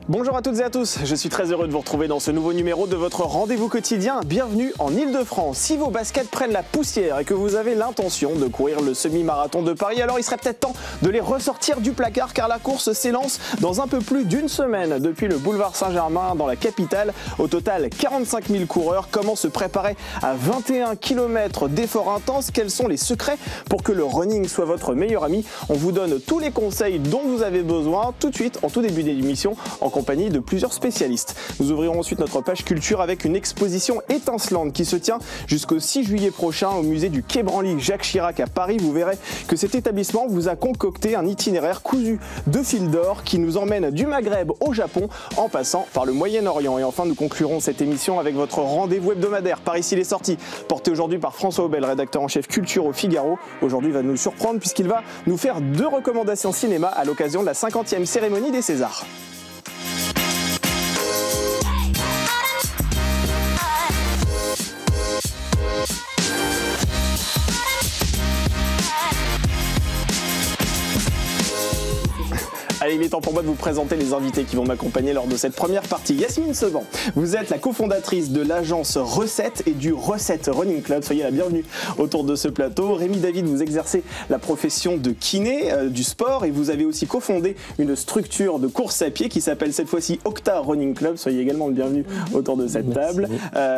Bonjour à toutes et à tous, je suis très heureux de vous retrouver dans ce nouveau numéro de votre rendez-vous quotidien. Bienvenue en Ile-de-France. Si vos baskets prennent la poussière et que vous avez l'intention de courir le semi-marathon de Paris, alors il serait peut-être temps de les ressortir du placard car la course s'élance dans un peu plus d'une semaine depuis le boulevard Saint-Germain dans la capitale. Au total, 45 000 coureurs. Comment se préparer à 21 km d'efforts intenses? Quels sont les secrets pour que le running soit votre meilleur ami? On vous donne tous les conseils dont vous avez besoin tout de suite en tout début d'émission en compagnie de plusieurs spécialistes. Nous ouvrirons ensuite notre page culture avec une exposition étincelante qui se tient jusqu'au 6 juillet prochain au musée du Quai Branly Jacques Chirac à Paris. Vous verrez que cet établissement vous a concocté un itinéraire cousu de fil d'or qui nous emmène du Maghreb au Japon en passant par le Moyen-Orient. Et enfin, nous conclurons cette émission avec votre rendez-vous hebdomadaire par ici les sorties, porté aujourd'hui par François Aubel, rédacteur en chef culture au Figaro. Aujourd'hui, il va nous surprendre puisqu'il va nous faire 2 recommandations cinéma à l'occasion de la 50e cérémonie des Césars. Allez, il est temps pour moi de vous présenter les invités qui vont m'accompagner lors de cette première partie. Yasmine Sevant, vous êtes la cofondatrice de l'agence Recette et du Recette Running Club. Soyez la bienvenue autour de ce plateau. Rémi David, vous exercez la profession de kiné du sport et vous avez aussi cofondé une structure de course à pied qui s'appelle cette fois-ci Octa Running Club. Soyez également le bienvenu autour de cette table.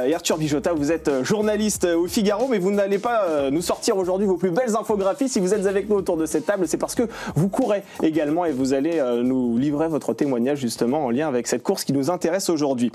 Et Arthur Bijota, vous êtes journaliste au Figaro, mais vous n'allez pas nous sortir aujourd'hui vos plus belles infographies. Si vous êtes avec nous autour de cette table, c'est parce que vous courez également et vous allez nous livrer votre témoignage justement en lien avec cette course qui nous intéresse aujourd'hui.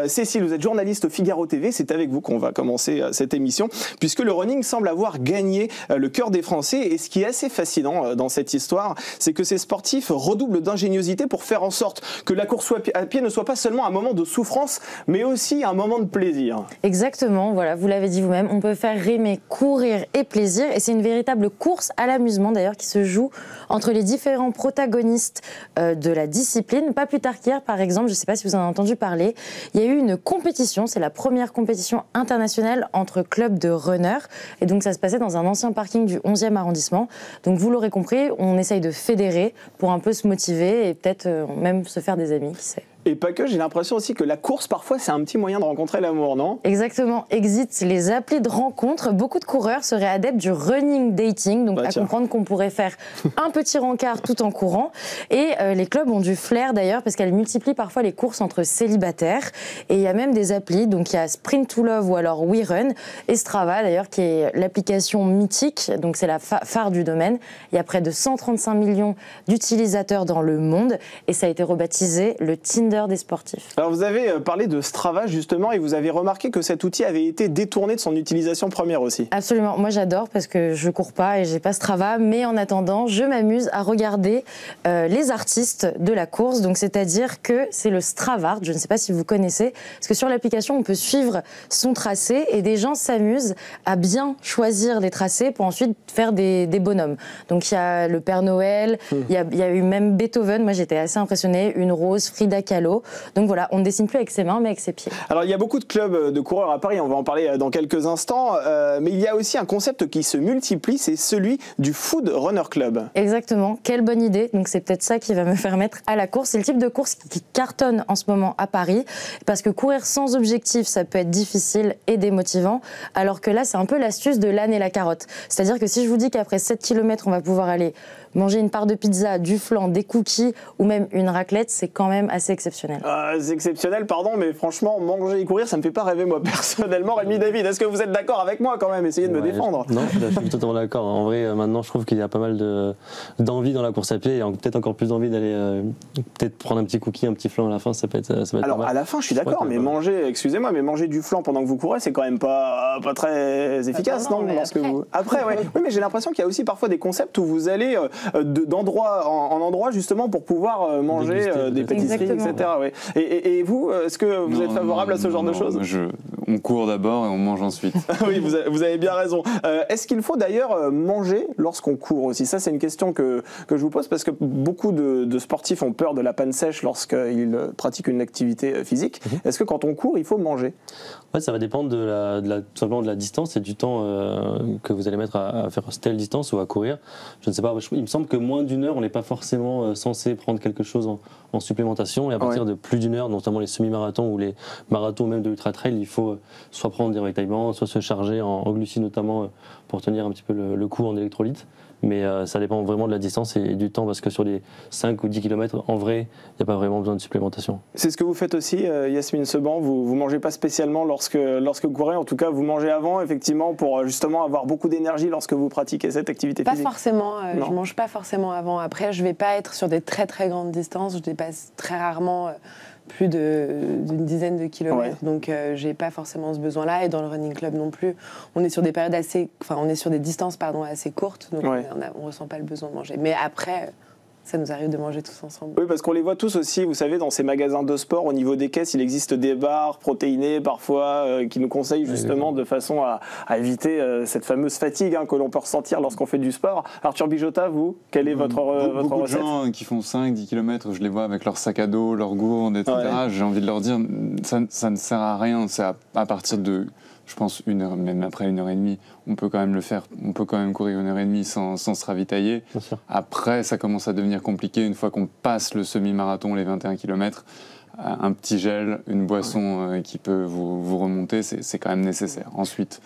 Cécile, vous êtes journaliste au Figaro TV, c'est avec vous qu'on va commencer cette émission puisque le running semble avoir gagné le cœur des Français et ce qui est assez fascinant dans cette histoire, c'est que ces sportifs redoublent d'ingéniosité pour faire en sorte que la course à pied ne soit pas seulement un moment de souffrance mais aussi un moment de plaisir. Exactement, voilà, vous l'avez dit vous-même, on peut faire rimer courir et plaisir et c'est une véritable course à l'amusement d'ailleurs qui se joue entre les différents protagonistes de la discipline. Pas plus tard qu'hier, par exemple, je ne sais pas si vous en avez entendu parler, il y a eu une compétition, c'est la première compétition internationale entre clubs de runners, et donc ça se passait dans un ancien parking du 11e arrondissement. Donc vous l'aurez compris, on essaye de fédérer pour un peu se motiver et peut-être même se faire des amis, qui sait. Et pas que, j'ai l'impression aussi que la course, parfois, c'est un petit moyen de rencontrer l'amour, non? Exactement, exit les applis de rencontre. Beaucoup de coureurs seraient adeptes du running dating, donc à comprendre qu'on pourrait faire un petit rencard tout en courant. Et les clubs ont du flair d'ailleurs, parce qu'elles multiplient parfois les courses entre célibataires. Et il y a même des applis, donc il y a Sprint to Love ou alors WeRun, et Strava d'ailleurs, qui est l'application mythique, donc c'est la phare du domaine. Il y a près de 135 millions d'utilisateurs dans le monde, et ça a été rebaptisé le Tinder des sportifs. Alors vous avez parlé de Strava justement et vous avez remarqué que cet outil avait été détourné de son utilisation première aussi. Absolument, moi j'adore parce que je cours pas et j'ai pas Strava, mais en attendant je m'amuse à regarder les artistes de la course, donc c'est-à-dire que c'est le Stravart, je ne sais pas si vous connaissez, parce que sur l'application on peut suivre son tracé et des gens s'amusent à bien choisir des tracés pour ensuite faire des bonhommes. Donc il y a le Père Noël, il y a eu même Beethoven, moi j'étais assez impressionnée, une rose, Frida Kahlo. Donc voilà, on ne dessine plus avec ses mains, mais avec ses pieds. Alors il y a beaucoup de clubs de coureurs à Paris, on va en parler dans quelques instants, mais il y a aussi un concept qui se multiplie, c'est celui du Food Runner Club. Exactement, quelle bonne idée. Donc c'est peut-être ça qui va me faire mettre à la course. C'est le type de course qui cartonne en ce moment à Paris, parce que courir sans objectif, ça peut être difficile et démotivant, alors que là, c'est un peu l'astuce de l'âne et la carotte. C'est-à-dire que si je vous dis qu'après 7 km, on va pouvoir aller manger une part de pizza, du flan, des cookies ou même une raclette, c'est quand même assez exceptionnel. C'est exceptionnel, pardon, mais franchement, manger et courir, ça me fait pas rêver moi personnellement. Rémi David, est-ce que vous êtes d'accord avec moi quand même? Essayez de me défendre. Non, je suis totalement d'accord. En vrai, maintenant, je trouve qu'il y a pas mal d'envie dans la course à pied et peut-être encore plus d'envie d'aller peut-être prendre un petit cookie, un petit flan à la fin, ça peut être Alors pas mal. À la fin, je suis d'accord, mais manger, excusez-moi, mais manger du flan pendant que vous courez, c'est quand même pas très efficace, non? Après, ouais. Oui, mais j'ai l'impression qu'il y a aussi parfois des concepts où vous allez d'endroit en endroit justement pour pouvoir manger des pâtisseries, etc. Ouais. Et vous, est-ce que vous êtes favorable à ce genre de choses? On court d'abord et on mange ensuite. Oui, vous avez bien raison. Est-ce qu'il faut d'ailleurs manger lorsqu'on court aussi? Ça, c'est une question que je vous pose parce que beaucoup de sportifs ont peur de la panne sèche lorsqu'ils pratiquent une activité physique. Est-ce que quand on court, il faut manger? Ouais, ça va dépendre tout simplement de la distance et du temps que vous allez mettre à faire telle distance ou à courir. Je ne sais pas, il me semble que moins d'une heure, on n'est pas forcément censé prendre quelque chose en supplémentation. Et à partir de plus d'une heure, notamment les semi-marathons ou les marathons même de ultra-trail, il faut soit prendre des ravitaillements, soit se charger en glucides notamment pour tenir un petit peu le coup en électrolytes. Mais ça dépend vraiment de la distance et du temps parce que sur les 5 ou 10 km, en vrai, il n'y a pas vraiment besoin de supplémentation. C'est ce que vous faites aussi, Yasmine Seban. Vous ne mangez pas spécialement lorsque vous courez. En tout cas, vous mangez avant, effectivement, pour justement avoir beaucoup d'énergie lorsque vous pratiquez cette activité physique. Pas forcément. Je ne mange pas forcément avant. Après, je ne vais pas être sur des très très grandes distances. Je dépasse très rarement plus d'une dizaine de kilomètres. Ouais. Donc, je n'ai pas forcément ce besoin-là. Et dans le running club non plus, on est sur des périodes on est sur des distances assez courtes. Donc, on ne ressent pas le besoin de manger. Mais après, ça nous arrive de manger tous ensemble. Oui, parce qu'on les voit tous aussi, vous savez, dans ces magasins de sport, au niveau des caisses, il existe des barres protéinées parfois qui nous conseillent justement de façon à éviter cette fameuse fatigue que l'on peut ressentir lorsqu'on fait du sport. Arthur Bijota, vous, quelle est votre recette? Beaucoup de gens qui font 5-10 km, je les vois avec leur sac à dos, leur gourde, etc. Ouais. J'ai envie de leur dire, ça ne sert à rien, c'est à partir de... Je pense une heure, même après 1h30, on peut quand même le faire. On peut quand même courir 1h30 sans se ravitailler. Après, ça commence à devenir compliqué une fois qu'on passe le semi-marathon, les 21 km. Un petit gel, une boisson qui peut vous remonter, c'est quand même nécessaire. Ensuite,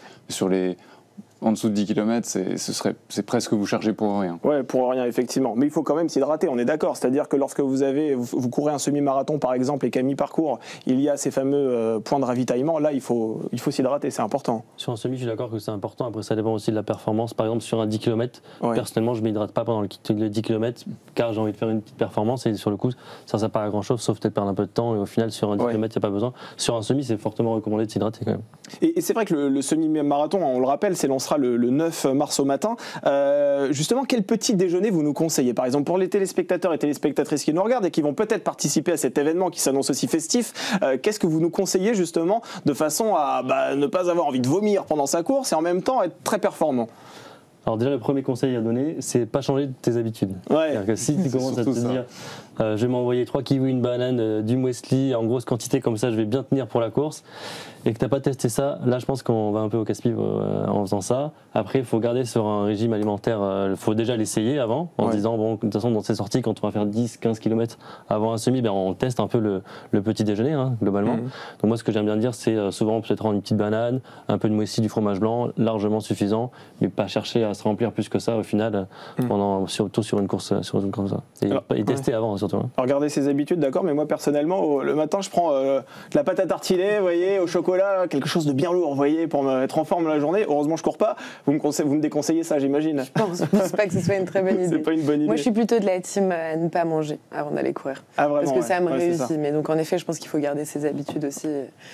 en dessous de 10 km, c'est presque vous charger pour rien. Ouais, pour rien, effectivement. Mais il faut quand même s'hydrater, on est d'accord. C'est-à-dire que lorsque vous courez un semi-marathon, par exemple, et qu'à mi-parcours, il y a ces fameux points de ravitaillement, là, il faut s'hydrater, c'est important. Sur un semi, je suis d'accord que c'est important. Après, ça dépend aussi de la performance. Par exemple, sur un 10 km, personnellement, je ne m'hydrate pas pendant le 10 km, car j'ai envie de faire une petite performance. Et sur le coup, ça ne sert pas à grand-chose, sauf peut-être perdre un peu de temps. Et au final, sur un 10 km, il n'y a pas besoin. Sur un semi, c'est fortement recommandé de s'hydrater quand même. Et c'est vrai que le semi-marathon, on le rappelle, s'élancera le 9 mars au matin. Justement, quel petit déjeuner vous nous conseillez? Par exemple, pour les téléspectateurs et téléspectatrices qui nous regardent et qui vont peut-être participer à cet événement qui s'annonce aussi festif, qu'est-ce que vous nous conseillez justement de façon à ne pas avoir envie de vomir pendant sa course et en même temps être très performant? Alors déjà, le premier conseil à donner, c'est pas changer tes habitudes. C'est-à-dire que si tu commences à te dire je vais m'envoyer 3 kiwis, une banane, du muesli en grosse quantité, comme ça je vais bien tenir pour la course, et que tu n'as pas testé ça, là je pense qu'on va un peu au casse-pipe en faisant ça. Après, il faut garder sur un régime alimentaire, il faut déjà l'essayer avant, en se disant, bon, de toute façon, dans ces sorties, quand on va faire 10-15 km avant un semi, on teste un peu le petit déjeuner, globalement. Donc moi, ce que j'aime bien dire, c'est souvent peut-être prendre une petite banane, un peu de muesli, du fromage blanc, largement suffisant, mais pas chercher à se remplir plus que ça au final, surtout sur une course comme ça. Et tester avant, surtout. Alors, gardez ses habitudes, d'accord, mais moi, personnellement, le matin, je prends de la pâte à tartiner, vous voyez, au chocolat, quelque chose de bien lourd, vous voyez, pour me mettre en forme la journée. Heureusement, je cours pas. Vous me déconseillez ça, j'imagine. Je pense pas que ce soit une très bonne idée. C'est pas une bonne idée. Moi, je suis plutôt de la team à ne pas manger avant d'aller courir. Ah, vraiment, parce que ça me réussit. Mais donc, en effet, je pense qu'il faut garder ses habitudes aussi.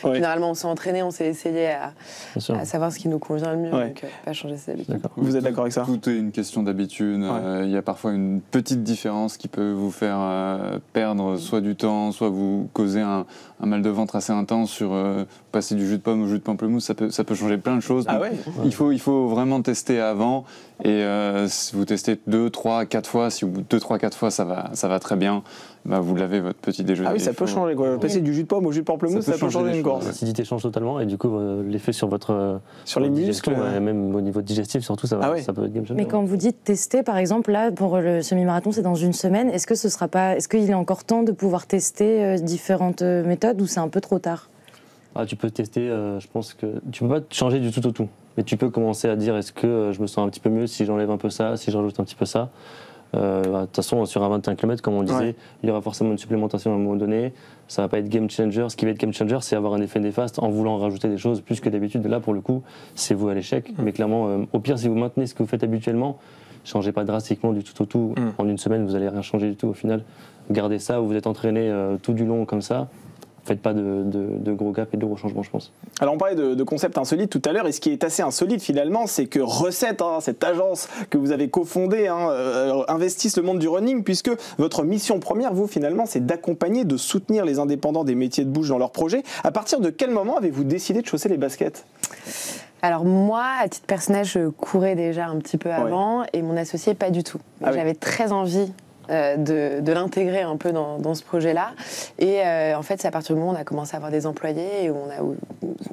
Généralement, on s'est entraîné, on s'est essayé à savoir ce qui nous convient le mieux. Donc, pas changer ses habitudes. Vous êtes d'accord avec ça? Tout est une question d'habitude. Il y a parfois une petite différence qui peut vous faire perdre soit du temps, soit vous causer un mal de ventre assez intense sur passer du jus de pomme au jus de pamplemousse. Ça peut changer plein de choses. Il faut vraiment tester avant. Et si vous testez 2, 3, 4 fois, si au bout de 2, 3, 4 fois ça va très bien, vous l'avez votre petit déjeuner. Ah oui, ça peut changer quoi. Passer du jus de pomme au jus de pamplemousse, ça peut changer une course. L'acidité change totalement et du coup l'effet sur les muscles, même au niveau digestif surtout, ça peut être game changer. Mais quand vous dites tester, par exemple, là pour le semi-marathon, c'est dans une semaine. Est-ce qu'il est encore temps de pouvoir tester différentes méthodes ou c'est un peu trop tard? Tu peux tester, je pense que tu peux pas changer du tout au tout, mais tu peux commencer à dire est-ce que je me sens un petit peu mieux si j'enlève un peu ça, si j'ajoute un petit peu ça. De toute façon, sur un 21 km, comme on disait, il y aura forcément une supplémentation à un moment donné. Ça va pas être game changer. Ce qui va être game changer, c'est avoir un effet néfaste en voulant rajouter des choses plus que d'habitude. Là, pour le coup, c'est vous à l'échec. Mais clairement, au pire, si vous maintenez ce que vous faites habituellement, changez pas drastiquement du tout au tout. En une semaine, vous allez rien changer du tout au final. Gardez ça, vous vous êtes entraîné tout du long comme ça. faites pas de gros gaps et de gros changements, je pense. Alors on parlait de concept insolite tout à l'heure, et ce qui est assez insolite finalement, c'est que Recette, cette agence que vous avez cofondée, investisse le monde du running, puisque votre mission première, vous finalement, c'est d'accompagner, de soutenir les indépendants des métiers de bouche dans leurs projets. À partir de quel moment avez-vous décidé de chausser les baskets ? Alors moi, à titre personnel, je courais déjà un petit peu avant, et mon associé pas du tout. J'avais très envie de l'intégrer un peu dans ce projet-là. Et en fait, c'est à partir du moment où on a commencé à avoir des employés et où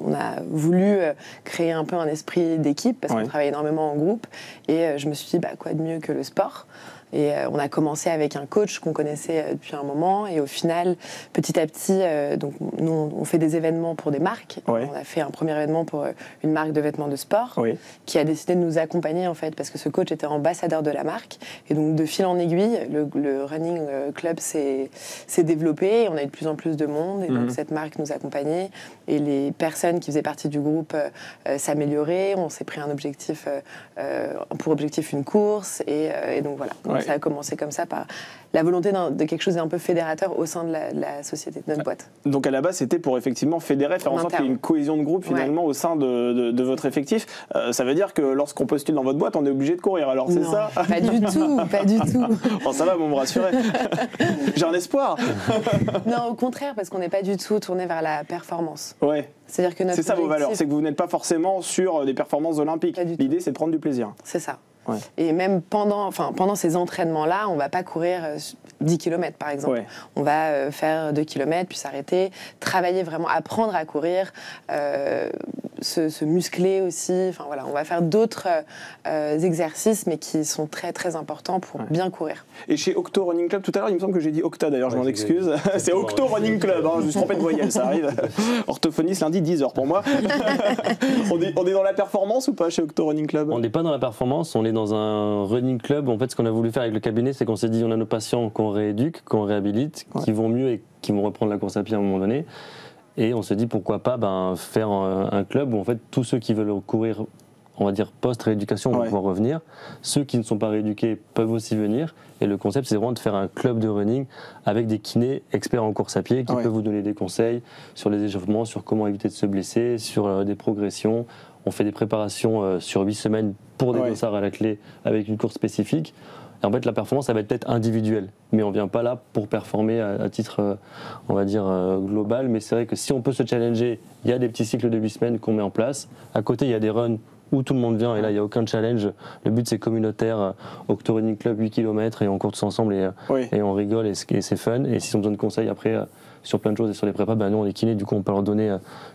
on a voulu créer un peu un esprit d'équipe, parce qu'on travaille énormément en groupe. Et je me suis dit, quoi de mieux que le sport ? Et on a commencé avec un coach qu'on connaissait depuis un moment, et au final, petit à petit, donc nous on fait des événements pour des marques. On a fait un premier événement pour une marque de vêtements de sport qui a décidé de nous accompagner en fait, parce que ce coach était ambassadeur de la marque, et donc de fil en aiguille, le running club s'est développé, et on a eu de plus en plus de monde, et donc cette marque nous accompagnait, et les personnes qui faisaient partie du groupe s'amélioraient. On s'est pris un objectif, pour objectif une course, et donc voilà. Ça a commencé comme ça, par la volonté de quelque chose d'un peu fédérateur au sein de la société, de notre boîte. Donc à la base, c'était pour effectivement fédérer, faire en sorte qu'il y ait une cohésion de groupe finalement au sein de votre effectif. Ça veut dire que lorsqu'on postule dans votre boîte, on est obligé de courir, alors c'est ça ? Pas du tout, pas du tout. Bon, ça va, vous me rassurez. J'ai un espoir. Non, au contraire, parce qu'on n'est pas du tout tourné vers la performance. C'est-à-dire que c'est ça vos valeurs, c'est que vous n'êtes pas forcément sur des performances olympiques. L'idée, c'est de prendre du plaisir. C'est ça. Et même pendant ces entraînements-là, on ne va pas courir 10 km par exemple. On va faire 2 km puis s'arrêter, travailler vraiment, apprendre à courir, se muscler aussi. Enfin, voilà, on va faire d'autres exercices, mais qui sont très très importants pour bien courir. Et chez Octo Running Club, tout à l'heure, il me semble que j'ai dit Octa d'ailleurs, je m'en excuse. C'est Octo Running Club, je me suis trompé de voyelle, ça arrive. Orthophoniste lundi, 10h pour moi. on est dans la performance ou pas chez Octo Running Club ? On n'est pas dans la performance, on est dans un running club. En fait, ce qu'on a voulu faire avec le cabinet, c'est qu'on s'est dit on a nos patients qu'on rééduque, qu'on réhabilite, qui vont mieux et qui vont reprendre la course à pied à un moment donné. Et on se dit pourquoi pas faire un club où en fait tous ceux qui veulent courir, on va dire post-rééducation, vont pouvoir revenir. Ceux qui ne sont pas rééduqués peuvent aussi venir. Et le concept, c'est vraiment de faire un club de running avec des kinés experts en course à pied qui peuvent vous donner des conseils sur les échauffements, sur comment éviter de se blesser, sur des progressions. On fait des préparations sur 8 semaines pour des dossards à la clé avec une course spécifique. Et en fait, la performance, ça va être peut-être individuelle. Mais on ne vient pas là pour performer à titre, on va dire, global. Mais c'est vrai que si on peut se challenger, il y a des petits cycles de 8 semaines qu'on met en place. À côté, il y a des runs où tout le monde vient. Et là, il n'y a aucun challenge. Le but, c'est communautaire. Octo Running Club, 8 km. Et on court tous ensemble et on rigole et c'est fun. Et s'ils ont besoin de conseils après sur plein de choses et sur les prépas, nous on est kinés, du coup on peut leur donner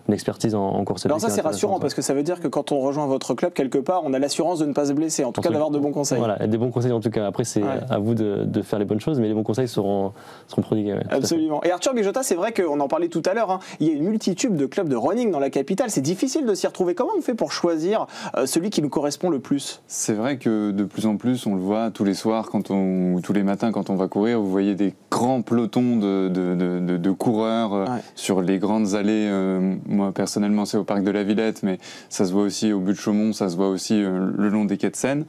une expertise en course à pied. Alors ça c'est rassurant parce que ça veut dire que quand on rejoint votre club quelque part, on a l'assurance de ne pas se blesser, en tout cas d'avoir de bons conseils. Voilà, et des bons conseils en tout cas. Après c'est à vous de faire les bonnes choses, mais les bons conseils seront prodigués. Absolument. Et Arthur Bijota, c'est vrai qu'on en parlait tout à l'heure, il y a une multitude de clubs de running dans la capitale, c'est difficile de s'y retrouver. Comment on fait pour choisir celui qui nous correspond le plus ? C'est vrai que de plus en plus, on le voit tous les soirs, ou tous les matins quand on va courir, vous voyez des grands pelotons de coureurs sur les grandes allées. Moi personnellement c'est au parc de la Villette, mais ça se voit aussi au but de Chaumont, ça se voit aussi le long des quais de Seine.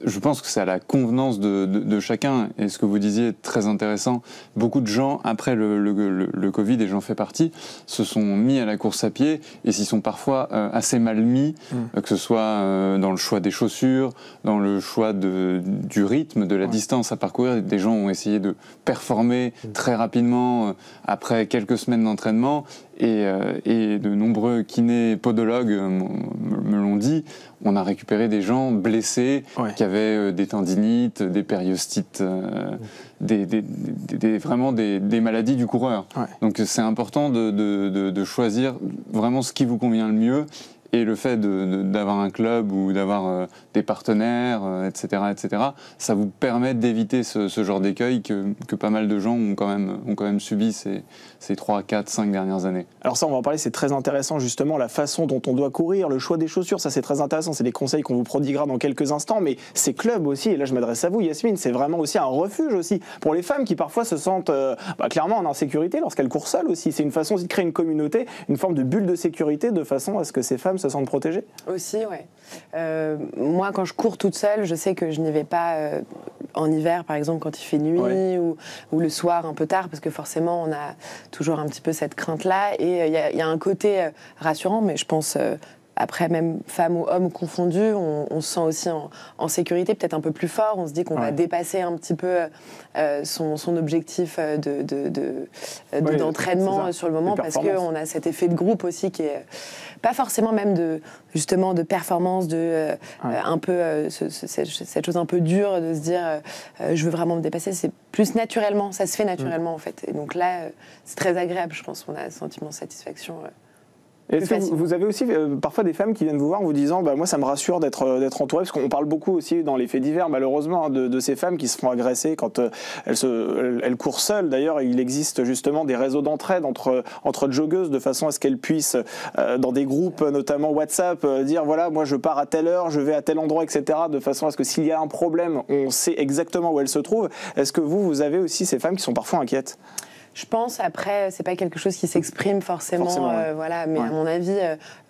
Je pense que c'est à la convenance de chacun, et ce que vous disiez est très intéressant. Beaucoup de gens, après le Covid, et j'en fais partie, se sont mis à la course à pied et s'y sont parfois assez mal mis, que ce soit dans le choix des chaussures, dans le choix du rythme, de la distance à parcourir. Des gens ont essayé de performer très rapidement après quelques semaines d'entraînement, et de nombreux kinés podologues me l'ont dit. On a récupéré des gens blessés qui avaient des tendinites, des périostites, vraiment des maladies du coureur. Donc c'est important de choisir vraiment ce qui vous convient le mieux. Et le fait d'avoir un club ou d'avoir des partenaires, etc., ça vous permet d'éviter ce genre d'écueil que pas mal de gens ont quand même subi ces 3, 4, 5 dernières années. Alors ça, on va en parler, c'est très intéressant justement, la façon dont on doit courir, le choix des chaussures, ça c'est très intéressant, c'est des conseils qu'on vous prodiguera dans quelques instants, mais ces clubs aussi, et là je m'adresse à vous Yasmine, c'est vraiment aussi un refuge aussi pour les femmes qui parfois se sentent clairement en insécurité lorsqu'elles courent seules aussi. C'est une façon aussi de créer une communauté, une forme de bulle de sécurité de façon à ce que ces femmes se sentent protégés? Aussi, ouais. Moi, quand je cours toute seule, je sais que je n'y vais pas en hiver, par exemple, quand il fait nuit ou le soir un peu tard, parce que forcément, on a toujours un petit peu cette crainte-là. Et il y a un côté rassurant, mais je pense... Après, même femmes ou hommes confondus, on se sent aussi en sécurité, peut-être un peu plus fort. On se dit qu'on va dépasser un petit peu son objectif d'entraînement sur le moment, parce qu'on a cet effet de groupe aussi qui est pas forcément même de performance, un peu cette chose un peu dure de se dire je veux vraiment me dépasser. C'est plus naturellement, ça se fait naturellement en fait. Et donc là, c'est très agréable, je pense. On a un sentiment de satisfaction. Est-ce que vous avez aussi parfois des femmes qui viennent vous voir en vous disant moi ça me rassure d'être entourée, parce qu'on parle beaucoup aussi dans les faits divers malheureusement de ces femmes qui se font agresser quand elles courent seules. D'ailleurs il existe justement des réseaux d'entraide entre joggeuses de façon à ce qu'elles puissent dans des groupes notamment WhatsApp dire voilà moi je pars à telle heure, je vais à tel endroit etc. de façon à ce que s'il y a un problème on sait exactement où elles se trouvent. Est-ce que vous avez aussi ces femmes qui sont parfois inquiètes? Je pense, après, c'est pas quelque chose qui s'exprime forcément voilà, mais à mon avis,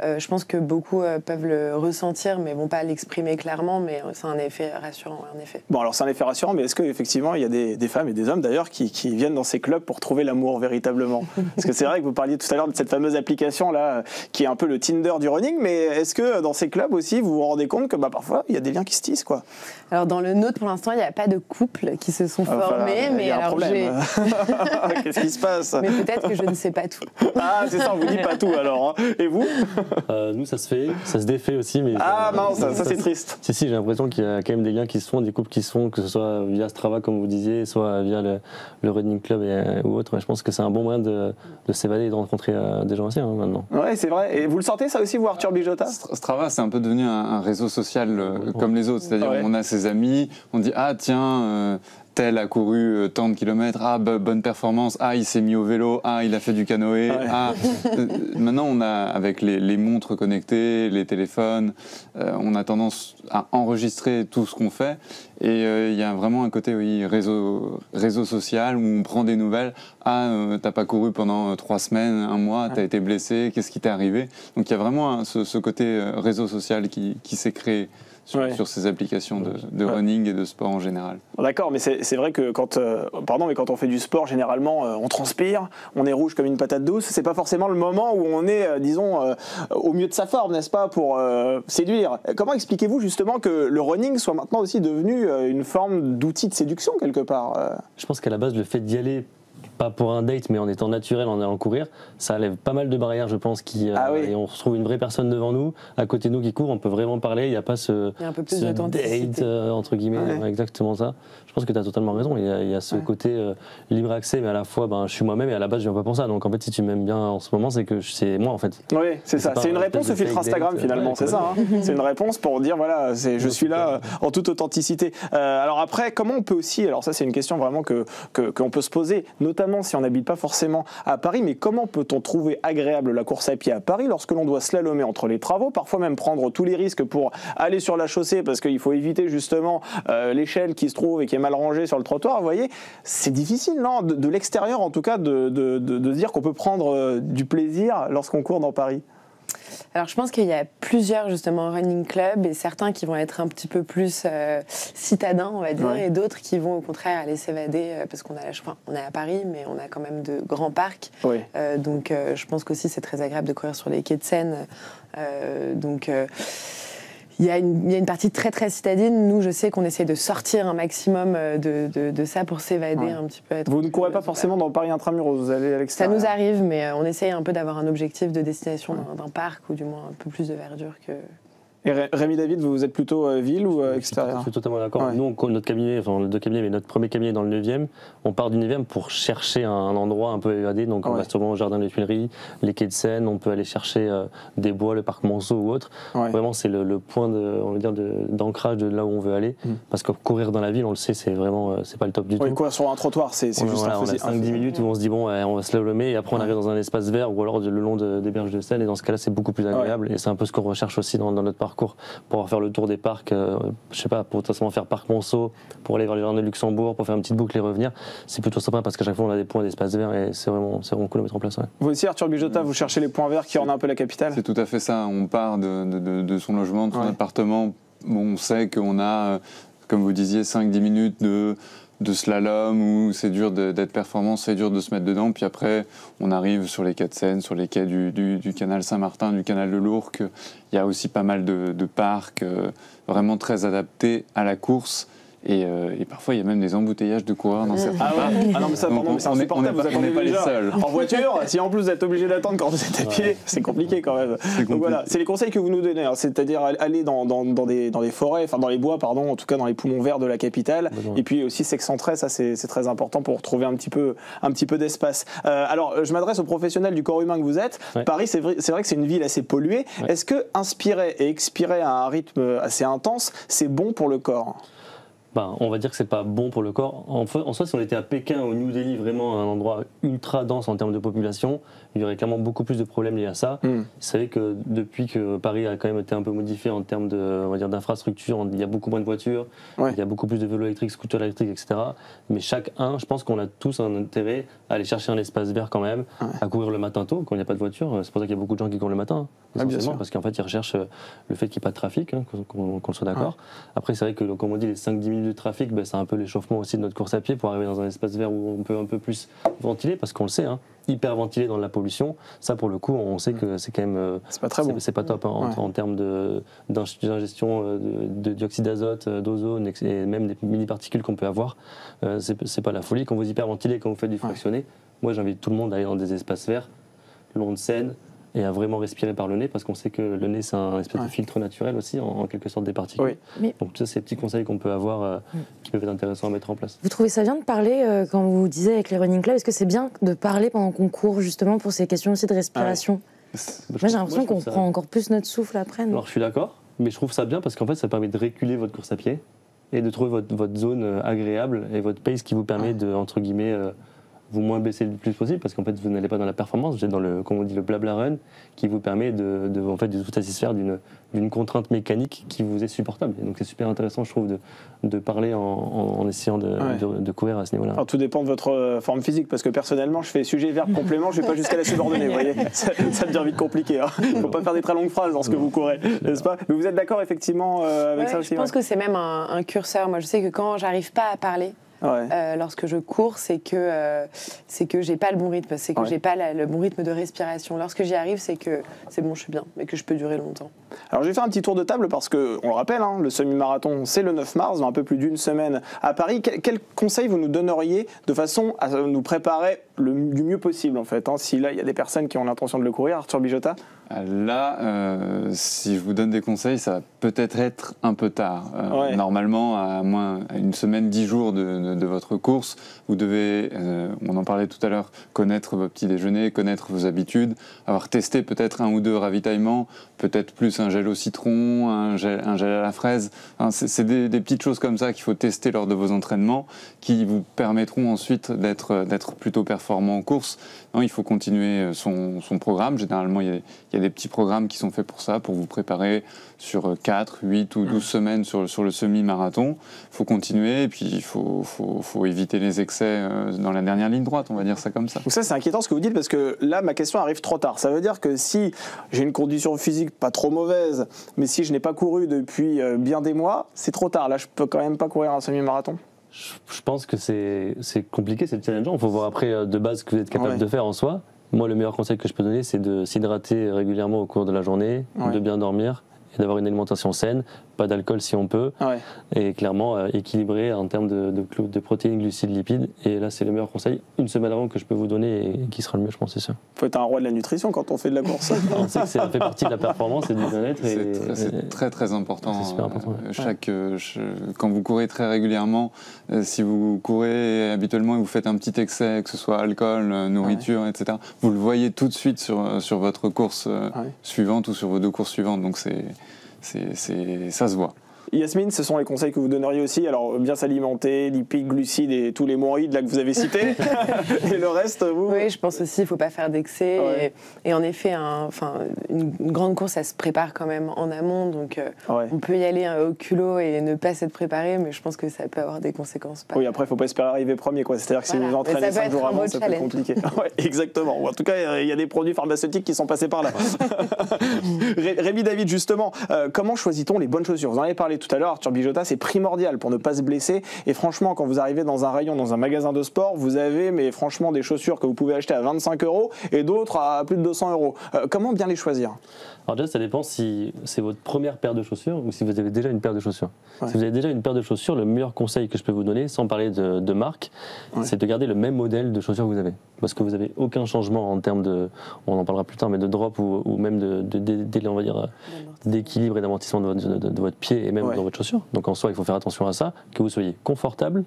je pense que beaucoup peuvent le ressentir, mais vont pas l'exprimer clairement, mais c'est un effet rassurant, en effet. Bon, alors c'est un effet rassurant, mais est-ce qu'effectivement, il y a des femmes et des hommes d'ailleurs qui viennent dans ces clubs pour trouver l'amour véritablement? Parce que c'est vrai que vous parliez tout à l'heure de cette fameuse application-là, qui est un peu le Tinder du running, mais est-ce que dans ces clubs aussi, vous vous rendez compte que parfois, il y a des liens qui se tissent, quoi? Alors, dans le nôtre, pour l'instant, il n'y a pas de couples qui se sont formés, mais alors Qu'est-ce qui se passe? Mais peut-être que je ne sais pas tout. Ah, c'est ça, on vous dit pas tout alors. Hein. Et vous? Nous, ça se fait, ça se défait aussi. Mais non, ça c'est triste. Si, j'ai l'impression qu'il y a quand même des liens qui se font, des couples qui se font, que ce soit via Strava, comme vous disiez, soit via le running club ou autre. Mais je pense que c'est un bon moyen de s'évader et de rencontrer des gens aussi maintenant. Ouais, c'est vrai. Et vous le sentez ça aussi, vous, Arthur Bijotta? Strava, c'est un peu devenu un réseau social comme les autres. C'est-à-dire, on a ses amis, on dit ah tiens. Tel a couru tant de kilomètres, bonne performance, il s'est mis au vélo, il a fait du canoë, maintenant on a, avec les montres connectées, les téléphones, on a tendance à enregistrer tout ce qu'on fait, et il y a vraiment un côté réseau social où on prend des nouvelles, t'as pas couru pendant 3 semaines, 1 mois, t'as été blessé, qu'est-ce qui t'est arrivé? Donc il y a vraiment ce côté réseau social qui s'est créé sur ces applications de running et de sport en général. D'accord, mais c'est vrai que quand on fait du sport, généralement, on transpire, on est rouge comme une patate douce. C'est pas forcément le moment où on est, au mieux de sa forme, n'est-ce pas, pour séduire. Comment expliquez-vous justement que le running soit maintenant aussi devenu une forme d'outil de séduction quelque part? Je pense qu'à la base, le fait d'y aller, pas pour un date, mais en étant naturel, en allant courir, ça enlève pas mal de barrières, je pense, et on retrouve une vraie personne devant nous, à côté de nous qui court, on peut vraiment parler, il n'y a pas ce date, entre guillemets, exactement ça. Je pense que tu as totalement raison, il y a ce côté libre accès, mais à la fois, je suis moi-même, et à la base, je viens pas pour ça. Donc en fait, si tu m'aimes bien en ce moment, c'est que c'est moi, en fait. Oui, c'est ça. C'est une réponse au filtre Instagram, finalement, c'est ça. C'est une réponse pour dire, voilà, je suis là en toute authenticité. Alors après, comment on peut aussi, alors ça c'est une question vraiment qu'on peut se poser, notamment si on n'habite pas forcément à Paris, mais comment peut-on trouver agréable la course à pied à Paris lorsque l'on doit slalomer entre les travaux, parfois même prendre tous les risques pour aller sur la chaussée parce qu'il faut éviter justement l'échelle qui se trouve et qui est mal rangée sur le trottoir, vous voyez, c'est difficile, non, de l'extérieur en tout cas, de dire qu'on peut prendre du plaisir lorsqu'on court dans Paris. Alors je pense qu'il y a plusieurs justement running clubs et certains qui vont être un petit peu plus citadins on va dire et d'autres qui vont au contraire aller s'évader parce qu'on on est à Paris mais on a quand même de grands parcs donc je pense qu'aussi c'est très agréable de courir sur les quais de Seine il y a une partie très très citadine. Nous, je sais qu'on essaie de sortir un maximum de ça pour s'évader un petit peu. Vous ne courez pas forcément dans Paris intramuros, vous allez à l'extérieur? Ça nous arrive, mais on essaye un peu d'avoir un objectif de destination d'un parc ou du moins un peu plus de verdure que... Et Rémi David, vous êtes plutôt ville ou extérieur? Je suis totalement d'accord. Nous, notre cabinet, enfin, deux cabinets, mais notre premier cabinet est dans le 9e. On part du 9e pour chercher un endroit un peu évadé. Donc, on va souvent au Jardin des Tuileries, les quais de Seine. On peut aller chercher des bois, le parc Monceau ou autre. Vraiment, c'est le point d'ancrage de là où on veut aller. Parce que courir dans la ville, on le sait, c'est vraiment c'est pas le top du tout. Courir sur un trottoir, c'est juste on a 5-10 minutes où on se dit, bon, on va se slalomer. Et après, on arrive dans un espace vert ou alors le long des berges de Seine. Et dans ce cas-là, c'est beaucoup plus agréable. Et c'est un peu ce qu'on recherche aussi dans notre parcours. parcours pour pouvoir faire le tour des parcs, je sais pas, pour potentiellement faire Parc Monceau, pour aller vers les jardins de Luxembourg, pour faire une petite boucle et revenir. C'est plutôt sympa parce qu'à chaque fois on a des points d'espace vert et c'est vraiment cool à mettre en place. Ouais. Vous aussi, Arthur Bijota, vous cherchez les points verts qui ornent un peu la capitale? C'est tout à fait ça. On part de son logement, de son appartement. On sait qu'on a, comme vous disiez, 5-10 minutes de slalom où c'est dur d'être performant, c'est dur de se mettre dedans. Puis après, on arrive sur les quais de Seine, sur les quais du canal Saint-Martin, du canal de l'Ourcq. Il y a aussi pas mal de parcs vraiment très adaptés à la course. Et parfois, il y a même des embouteillages de coureurs dans certains parcs. Ah non, mais ça, pardon, mais c'est insupportable. Vous attendez pas les seuls. En voiture, si en plus vous êtes obligé d'attendre quand vous êtes à pied, c'est compliqué quand même. Donc voilà, c'est les conseils que vous nous donnez, hein, c'est-à-dire aller dans des forêts, enfin dans les bois, pardon, en tout cas dans les poumons verts de la capitale, et puis aussi s'excentrer, ça c'est très important pour trouver un petit peu d'espace. Alors, je m'adresse aux professionnels du corps humain que vous êtes. Ouais. Paris, c'est vrai que c'est une ville assez polluée. Ouais. Est-ce que inspirer et expirer à un rythme assez intense, c'est bon pour le corps ? On va dire que c'est pas bon pour le corps. En soi, si on était à Pékin, au New Delhi, vraiment un endroit ultra dense en termes de population, il y aurait clairement beaucoup plus de problèmes liés à ça. Vous savez que depuis que Paris a quand même été un peu modifié en termes d'infrastructure, il y a beaucoup moins de voitures, il y a beaucoup plus de vélos électriques, scooters électriques, etc. Mais je pense qu'on a tous un intérêt à aller chercher un espace vert quand même, à courir le matin tôt, quand il n'y a pas de voiture. C'est pour ça qu'il y a beaucoup de gens qui courent le matin, essentiellement, parce qu'en fait, ils recherchent le fait qu'il n'y ait pas de trafic, qu'on soit d'accord. Après, c'est vrai que, comme on dit, les 5-10 minutes de trafic, c'est un peu l'échauffement aussi de notre course à pied pour arriver dans un espace vert où on peut un peu plus ventiler, parce qu'on le sait, hyper ventilé dans la pollution, ça pour le coup on sait que c'est quand même c'est pas très bon, c'est pas top en termes d'ingestion de dioxyde d'azote, d'ozone et même des mini-particules qu'on peut avoir, c'est pas la folie. Quand vous hyperventilez, quand vous faites du fractionné, moi j'invite tout le monde à aller dans des espaces verts le long de Seine et à vraiment respirer par le nez, parce qu'on sait que le nez c'est un espèce de filtre naturel aussi, en quelque sorte des particules. Donc ça, c'est des petits conseils qu'on peut avoir qui peuvent être intéressants à mettre en place. Vous trouvez ça bien de parler, quand vous disiez avec les running clubs, est-ce que c'est bien de parler pendant qu'on court justement pour ces questions aussi de respiration? Moi j'ai l'impression qu'on prend encore plus notre souffle après. Alors je suis d'accord, mais je trouve ça bien parce qu'en fait ça permet de reculer votre course à pied et de trouver votre zone agréable et votre pace qui vous permet de, entre guillemets, vous moins baisser le plus possible, parce qu'en fait vous n'allez pas dans la performance, vous êtes dans le, comme on dit, le blabla run, qui vous permet de vous satisfaire d'une contrainte mécanique qui vous est supportable. Et donc c'est super intéressant, je trouve, de parler en essayant de courir à ce niveau-là. Alors tout dépend de votre forme physique, parce que personnellement je fais sujet, verbe, complément, je vais pas jusqu'à la subordonnée, vous voyez, ça devient vite compliqué. Faut pas faire des très longues phrases dans ce que vous courez, n'est-ce pas? Mais vous êtes d'accord effectivement avec ça aussi? Je pense que c'est même un curseur. Moi je sais que quand j'arrive pas à parler, lorsque je cours, c'est que j'ai pas le bon rythme, c'est que j'ai pas le bon rythme de respiration. Lorsque j'y arrive, c'est que c'est bon, je suis bien, mais que je peux durer longtemps. Alors je vais faire un petit tour de table parce que, on le rappelle, le semi-marathon c'est le 9 mars, dans un peu plus d'une semaine à Paris. Quel conseil vous nous donneriez de façon à nous préparer du mieux possible en fait, si là il y a des personnes qui ont l'intention de le courir? Arthur Bijota? Là, si je vous donne des conseils, ça va peut-être être un peu tard. Normalement, à une semaine, 10 jours de votre course, vous devez, on en parlait tout à l'heure, connaître vos petits déjeuners, connaître vos habitudes, avoir testé peut-être 1 ou 2 ravitaillements, peut-être plus un gel au citron, un gel à la fraise. C'est des petites choses comme ça qu'il faut tester lors de vos entraînements, qui vous permettront ensuite d'être plutôt performant en course. Non, il faut continuer son programme. Généralement, il y a des petits programmes qui sont faits pour ça, pour vous préparer sur 4, 8 ou 12 semaines sur le semi-marathon. Il faut continuer et puis il faut éviter les excès dans la dernière ligne droite, on va dire ça comme ça. Donc ça, c'est inquiétant ce que vous dites, parce que là, ma question arrive trop tard. Ça veut dire que si j'ai une condition physique pas trop mauvaise, mais si je n'ai pas couru depuis bien des mois, c'est trop tard. Là, je peux quand même pas courir un semi-marathon. Je pense que c'est compliqué, c'est challengeant. Il faut voir après de base ce que vous êtes capable de faire en soi. Moi, le meilleur conseil que je peux donner, c'est de s'hydrater régulièrement au cours de la journée, de bien dormir et d'avoir une alimentation saine, pas d'alcool si on peut, et clairement équilibré en termes de protéines, glucides, lipides. Et là, c'est le meilleur conseil, une semaine avant, que je peux vous donner et qui sera le mieux, je pense, c'est sûr. Il faut être un roi de la nutrition quand on fait de la course. On sait que ça fait partie de la performance et du bien-être. C'est très très important. C'est super important. Quand vous courez très régulièrement, si vous courez habituellement et vous faites un petit excès, que ce soit alcool, nourriture, etc., vous le voyez tout de suite sur votre course suivante ou sur vos 2 courses suivantes. Donc ça se voit. Yasmine, ce sont les conseils que vous donneriez aussi. Alors, bien s'alimenter, lipides, glucides et tous les moirides là que vous avez cités. Et le reste, vous? Oui, je pense aussi qu'il ne faut pas faire d'excès. Ouais. Et en effet, une grande course, ça se prépare quand même en amont. Donc, on peut y aller au culot et ne pas s'être préparé, mais je pense que ça peut avoir des conséquences. Oui, après, il ne faut pas espérer arriver premier, quoi. C'est-à-dire que si vous vous entraînez 5 jours avant, ça peut être compliqué. Ouais, exactement. En tout cas, il y a des produits pharmaceutiques qui sont passés par là. Rémi David, justement, comment choisit-on les bonnes chaussures? Vous en avez parlé tout à l'heure, Arthur Bijota, c'est primordial pour ne pas se blesser. Et franchement, quand vous arrivez dans un rayon, dans un magasin de sport, vous avez, mais franchement, des chaussures que vous pouvez acheter à 25 € et d'autres à plus de 200 €. Comment bien les choisir? Alors déjà, ça dépend si c'est votre première paire de chaussures ou si vous avez déjà une paire de chaussures. Ouais. Si vous avez déjà une paire de chaussures, le meilleur conseil que je peux vous donner, sans parler de marque, c'est de garder le même modèle de chaussures que vous avez. Parce que vous n'avez aucun changement en termes de, on en parlera plus tard, mais de drop ou même on va dire, d'équilibre et d'amortissement de votre pied et même dans votre chaussure. Donc en soi, il faut faire attention à ça, que vous soyez confortable.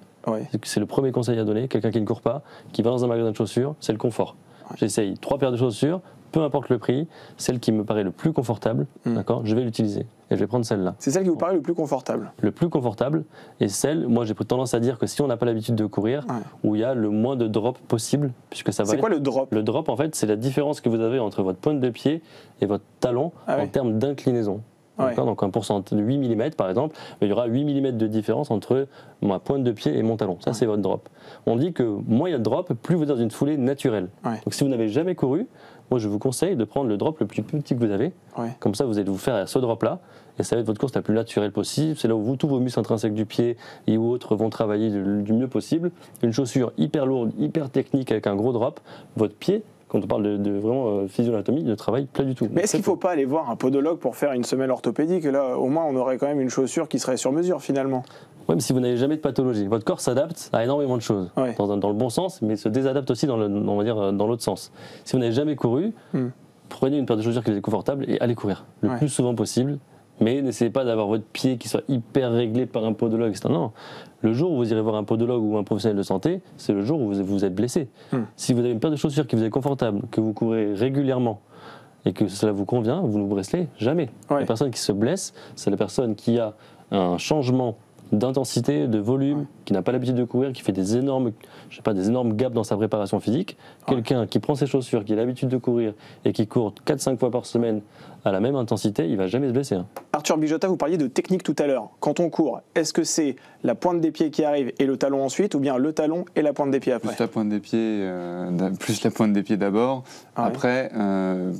C'est le premier conseil à donner. Quelqu'un qui ne court pas, qui va dans un magasin de chaussures, c'est le confort. J'essaye 3 paires de chaussures, peu importe le prix, celle qui me paraît le plus confortable, d'accord, je vais l'utiliser et je vais prendre celle-là. C'est celle qui vous paraît le plus confortable? Le plus confortable, et celle, moi j'ai tendance à dire que si on n'a pas l'habitude de courir, où il y a le moins de drop possible, puisque ça va. C'est quoi le drop? Le drop, en fait, c'est la différence que vous avez entre votre pointe de pied et votre talon en termes d'inclinaison. Donc un pourcentage de 8 mm par exemple, il y aura 8 mm de différence entre ma pointe de pied et mon talon. Ça c'est votre drop. On dit que moins il y a de drop, plus vous êtes dans une foulée naturelle. Donc si vous n'avez jamais couru, moi je vous conseille de prendre le drop le plus petit que vous avez. Comme ça vous allez vous faire ce drop là et ça va être votre course la plus naturelle possible. C'est là où tous vos muscles intrinsèques du pied et ou autres vont travailler du mieux possible. Une chaussure hyper lourde, hyper technique avec un gros drop, votre pied, quand on parle de vraiment physioanatomie, ne travaille pas du tout. Mais est-ce qu'il ne faut pas aller voir un podologue pour faire une semelle orthopédique? Et là, au moins, on aurait quand même une chaussure qui serait sur mesure, finalement. Oui, mais si vous n'avez jamais de pathologie, votre corps s'adapte à énormément de choses, dans le bon sens, mais se désadapte aussi on va dire, dans l'autre sens. Si vous n'avez jamais couru, prenez une paire de chaussures qui est confortable et allez courir le plus souvent possible. Mais n'essayez pas d'avoir votre pied qui soit hyper réglé par un podologue, etc. Non. Le jour où vous irez voir un podologue ou un professionnel de santé, c'est le jour où vous êtes blessé. Si vous avez une paire de chaussures qui vous est confortable, que vous courez régulièrement et que cela vous convient, vous ne vous blesserez jamais. La personne qui se blesse, c'est la personne qui a un changement d'intensité, de volume, qui n'a pas l'habitude de courir, qui fait des énormes gaps dans sa préparation physique. Quelqu'un qui prend ses chaussures, qui a l'habitude de courir et qui court 4-5 fois par semaine à la même intensité, il ne va jamais se blesser. Arthur Bijota, vous parliez de technique tout à l'heure. Quand on court, est-ce que c'est la pointe des pieds qui arrive et le talon ensuite, ou bien le talon et la pointe des pieds après? Plus la pointe des pieds, d'abord. Après,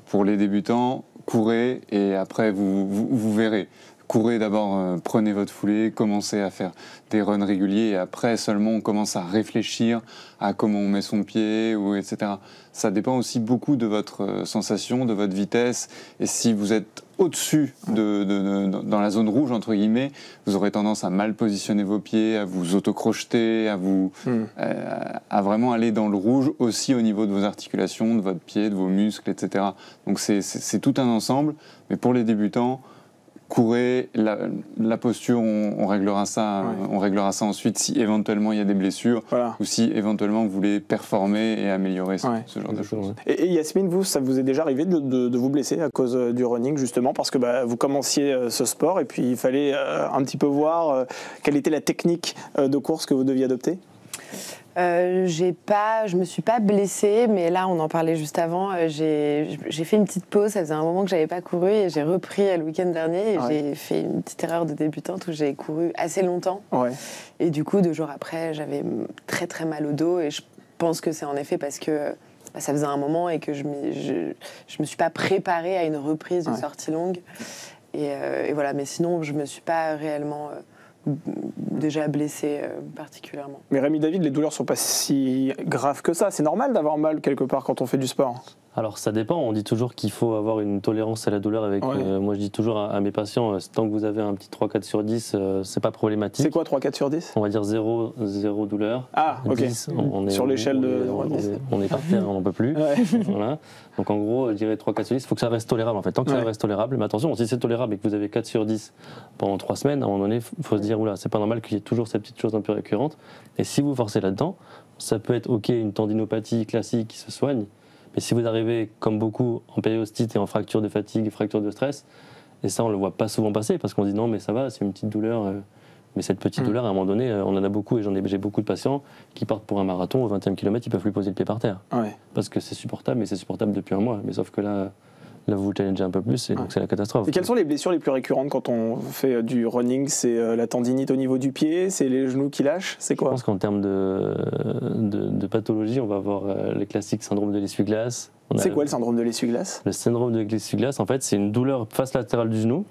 pour les débutants, courez et après vous verrez. Courez d'abord, prenez votre foulée, commencez à faire des runs réguliers et après seulement on commence à réfléchir à comment on met son pied, etc. Ça dépend aussi beaucoup de votre sensation, de votre vitesse et si vous êtes au-dessus dans la zone rouge, entre guillemets, vous aurez tendance à mal positionner vos pieds, à vous auto-crocheter, à vraiment aller dans le rouge aussi au niveau de vos articulations, de votre pied, de vos muscles, etc. Donc c'est tout un ensemble, mais pour les débutants, courez, la posture, on réglera ça, on réglera ça ensuite si éventuellement il y a des blessures ou si éventuellement vous voulez performer et améliorer ce genre de choses. Et Yasmine, vous, ça vous est déjà arrivé de vous blesser à cause du running justement parce que vous commenciez ce sport et puis il fallait un petit peu voir quelle était la technique de course que vous deviez adopter? Je me suis pas blessée, mais là on en parlait juste avant. J'ai fait une petite pause. Ça faisait un moment que j'avais pas couru et j'ai repris le week-end dernier. Et j'ai fait une petite erreur de débutante où j'ai couru assez longtemps. Et du coup 2 jours après, j'avais très très mal au dos et je pense que c'est en effet parce que ça faisait un moment et que je me suis pas préparée à une reprise de sortie longue. Et voilà. Mais sinon, je me suis pas réellement déjà blessé particulièrement. Mais Rémi David, les douleurs sont pas si graves que ça. C'est normal d'avoir mal quelque part quand on fait du sport? Alors ça dépend, on dit toujours qu'il faut avoir une tolérance à la douleur avec, moi je dis toujours à mes patients, tant que vous avez un petit 3-4 sur 10, c'est pas problématique. C'est quoi 3-4 sur 10? On va dire 0 douleur. Ah, ok. 10, on est sur l'échelle de... On est par terre, on n'en peut plus. Voilà. Donc en gros, je dirais 3-4 sur 10, il faut que ça reste tolérable en fait. Tant que ça reste tolérable, mais attention, si c'est tolérable et que vous avez 4 sur 10 pendant 3 semaines, à un moment donné, il faut se dire, oula, c'est pas normal qu'il y ait toujours cette petite chose un peu récurrente. Et si vous forcez là-dedans, ça peut être ok, une tendinopathie classique qui se soigne. Mais si vous arrivez, comme beaucoup, en périostite et en fracture de fatigue, fracture de stress, Et ça, on le voit pas souvent passer parce qu'on dit non, mais ça va, c'est une petite douleur. Mais cette petite douleur, à un moment donné, on en a beaucoup et j'ai beaucoup de patients qui partent pour un marathon, au 20e kilomètre, ils peuvent plus poser le pied par terre. Ouais. Parce que c'est supportable, mais c'est supportable depuis un mois. Mais sauf que là vous vous challengez un peu plus et donc c'est la catastrophe. Et quelles sont les blessures les plus récurrentes quand on fait du running? C'est la tendinite au niveau du pied, c'est les genoux qui lâchent, c'est quoi? Je pense qu'en termes de pathologie, on va avoir les classiques syndrome de l'essuie-glace. C'est quoi le syndrome de l'essuie-glace? Le syndrome de l'essuie-glace, en fait, c'est une douleur face latérale du genou,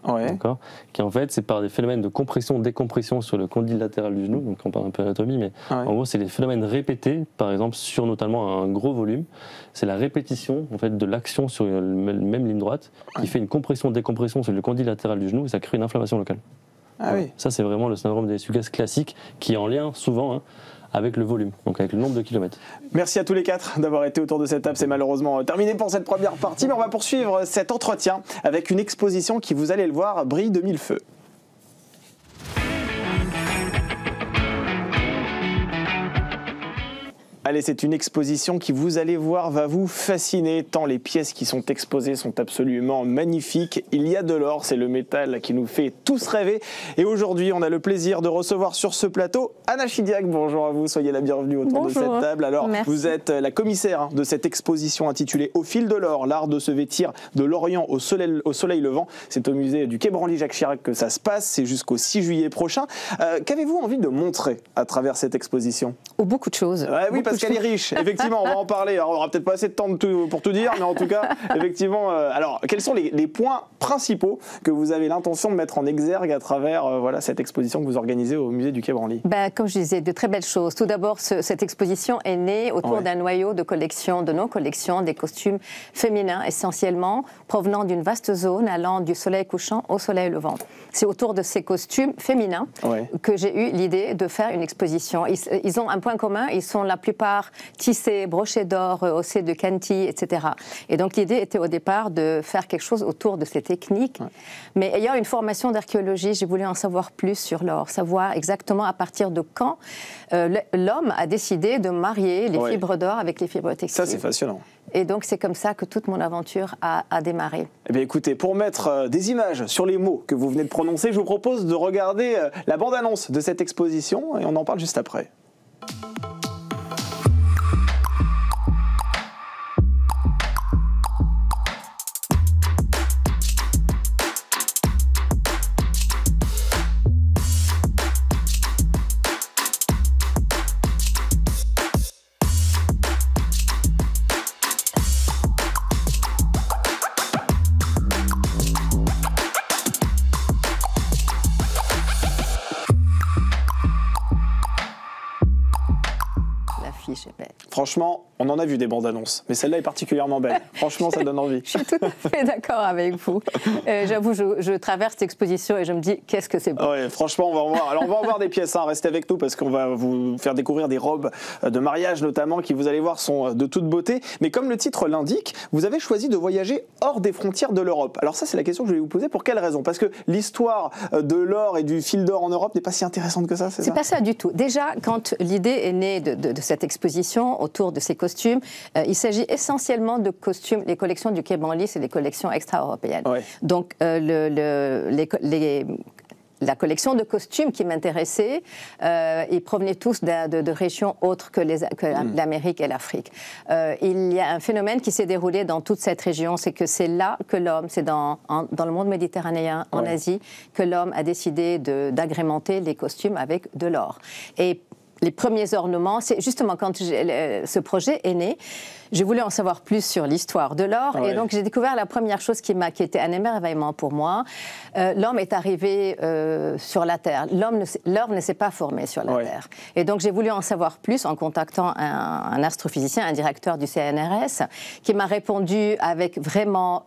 qui en fait, c'est par des phénomènes de compression-décompression sur le condyle latéral du genou, donc on parle un peu d'anatomie, mais en gros, c'est des phénomènes répétés, par exemple, sur notamment un gros volume. C'est la répétition, en fait, de l'action sur la même ligne droite, qui fait une compression-décompression sur le condyle latéral du genou, et ça crée une inflammation locale. Oui. Ça, c'est vraiment le syndrome de l'essuie-glace classique, qui est en lien, souvent, avec le volume, donc avec le nombre de kilomètres. Merci à tous les 4 d'avoir été autour de cette table. C'est malheureusement terminé pour cette première partie, mais on va poursuivre cet entretien avec une exposition qui, vous allez le voir, brille de mille feux. Allez, c'est une exposition qui, vous allez voir, va vous fasciner, tant les pièces qui sont exposées sont absolument magnifiques. Il y a de l'or, c'est le métal qui nous fait tous rêver. Et aujourd'hui, on a le plaisir de recevoir sur ce plateau Anna Chidiac. Bonjour à vous, soyez la bienvenue autour de cette table. Alors, vous êtes la commissaire de cette exposition intitulée Au fil de l'or, l'art de se vêtir de l'Orient au soleil levant. C'est au musée du Quai Branly-Jacques Chirac que ça se passe, c'est jusqu'au 6 juillet prochain. Qu'avez-vous envie de montrer à travers cette exposition? Beaucoup de choses. Oui, parce qu'elle est riche, effectivement, on va en parler. Alors, on n'aura peut-être pas assez de temps pour tout dire, mais en tout cas, effectivement, alors, quels sont les points principaux que vous avez l'intention de mettre en exergue à travers cette exposition que vous organisez au musée du Quai Branly? Comme je disais, de très belles choses. Tout d'abord, cette exposition est née autour d'un noyau de nos collections, des costumes féminins essentiellement, provenant d'une vaste zone allant du soleil couchant au soleil levant. C'est autour de ces costumes féminins que j'ai eu l'idée de faire une exposition. Ils ont un point commun, ils sont la plupart tissés, brochés d'or, haussés de cantilles, etc. Et donc l'idée était au départ de faire quelque chose autour de ces techniques. Mais ayant une formation d'archéologie, j'ai voulu en savoir plus sur l'or, savoir exactement à partir de quand l'homme a décidé de marier les fibres d'or avec les fibres textiles. Ça, c'est fascinant. Et donc, c'est comme ça que toute mon aventure a démarré. Eh bien, écoutez, pour mettre des images sur les mots que vous venez de prononcer, je vous propose de regarder la bande-annonce de cette exposition et on en parle juste après. Franchement, on en a vu des bandes annonces, mais celle-là est particulièrement belle. Franchement, ça donne envie. Je suis tout à fait d'accord avec vous. J'avoue, je traverse l'exposition et je me dis, qu'est-ce que c'est beau. Ouais, franchement, on va en voir. Alors, on va en voir des pièces, restez avec nous parce qu'on va vous faire découvrir des robes de mariage notamment qui, vous allez voir, sont de toute beauté. Mais comme le titre l'indique, vous avez choisi de voyager hors des frontières de l'Europe. Alors ça, c'est la question que je vais vous poser. Pour quelle raison? Parce que l'histoire de l'or et du fil d'or en Europe n'est pas si intéressante que ça, c'est ça? C'est pas ça du tout. Déjà, quand l'idée est née de cette exposition autour de ces costumes, il s'agit essentiellement de costumes. Les collections du Quai Branly, c'est des collections extra-européennes. Donc, la collection de costumes qui m'intéressait, ils provenaient tous de régions autres que l'Amérique et l'Afrique. Il y a un phénomène qui s'est déroulé dans toute cette région, c'est que c'est là que l'homme, c'est dans le monde méditerranéen, en Asie, que l'homme a décidé d'agrémenter les costumes avec de l'or. Et les premiers ornements, c'est justement quand ce projet est né, j'ai voulu en savoir plus sur l'histoire de l'or et donc j'ai découvert la première chose qui était un émerveillement pour moi. L'homme est arrivé sur la Terre. L'or ne s'est pas formé sur la Terre. Et donc j'ai voulu en savoir plus en contactant un astrophysicien, un directeur du CNRS, qui m'a répondu avec vraiment,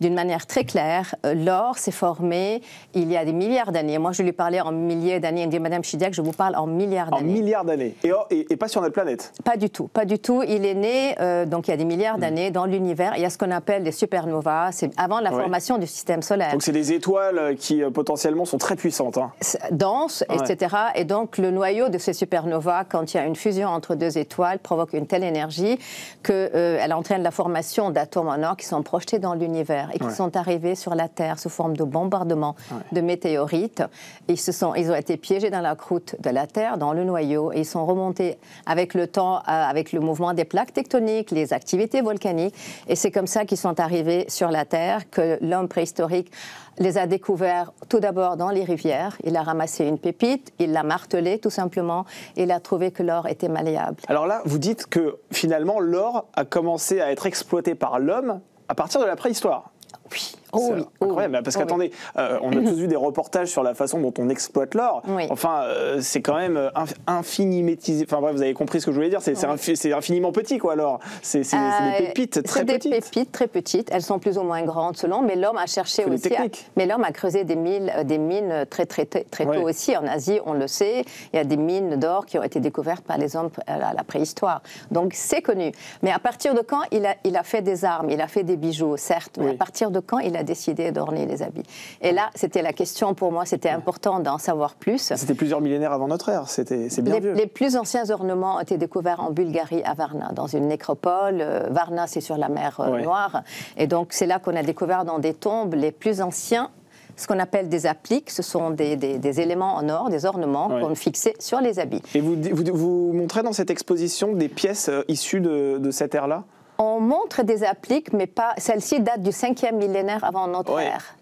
d'une manière très claire, l'or s'est formé il y a des milliards d'années. Moi je lui parlais en milliers d'années. Il me dit, Madame Chidiac, je vous parle en milliards d'années. En milliards d'années. Et pas sur notre planète? Pas du tout, pas du tout. Il est né donc il y a des milliards d'années, dans l'univers, il y a ce qu'on appelle les supernovas. C'est avant la formation du système solaire. Donc c'est des étoiles qui potentiellement sont très puissantes. Hein. Denses, etc. Et donc le noyau de ces supernovas, quand il y a une fusion entre deux étoiles, provoque une telle énergie qu'elle entraîne la formation d'atomes en or qui sont projetés dans l'univers et qui sont arrivés sur la Terre sous forme de bombardements de météorites. Ils ont été piégés dans la croûte de la Terre, dans le noyau, et ils sont remontés avec le temps, avec le mouvement des plaques tectoniques, les activités volcaniques. Et c'est comme ça qu'ils sont arrivés sur la Terre, que l'homme préhistorique les a découverts tout d'abord dans les rivières. Il a ramassé une pépite, il l'a martelée tout simplement, et il a trouvé que l'or était malléable. Alors là, vous dites que finalement l'or a commencé à être exploité par l'homme à partir de la préhistoire. Oui. C'est incroyable, parce qu'attendez, on a tous vu des reportages sur la façon dont on exploite l'or. Enfin, c'est quand même infinimétisé. Enfin bref, vous avez compris ce que je voulais dire. C'est infiniment petit, quoi, l'or. C'est des pépites très petites. C'est des pépites très petites. Elles sont plus ou moins grandes selon, mais l'homme a cherché aussi. Mais l'homme a creusé des mines très tôt aussi. En Asie, on le sait, il y a des mines d'or qui ont été découvertes par les hommes à la préhistoire. Donc c'est connu. Mais à partir de quand il a fait des armes, il a fait des bijoux, certes, mais à partir de quand il a décidé d'orner les habits. Et là, c'était la question pour moi, c'était important d'en savoir plus. C'était plusieurs millénaires avant notre ère, c'est bien vieux. Les plus anciens ornements ont été découverts en Bulgarie, à Varna, dans une nécropole. Varna, c'est sur la mer Noire. Et donc, c'est là qu'on a découvert dans des tombes les plus anciens ce qu'on appelle des appliques. Ce sont des éléments en or, des ornements qu'on fixait sur les habits. Et vous montrez dans cette exposition des pièces issues de cette ère-là ? On montre des appliques, mais pas. Celle-ci date du 5e millénaire avant notre ère.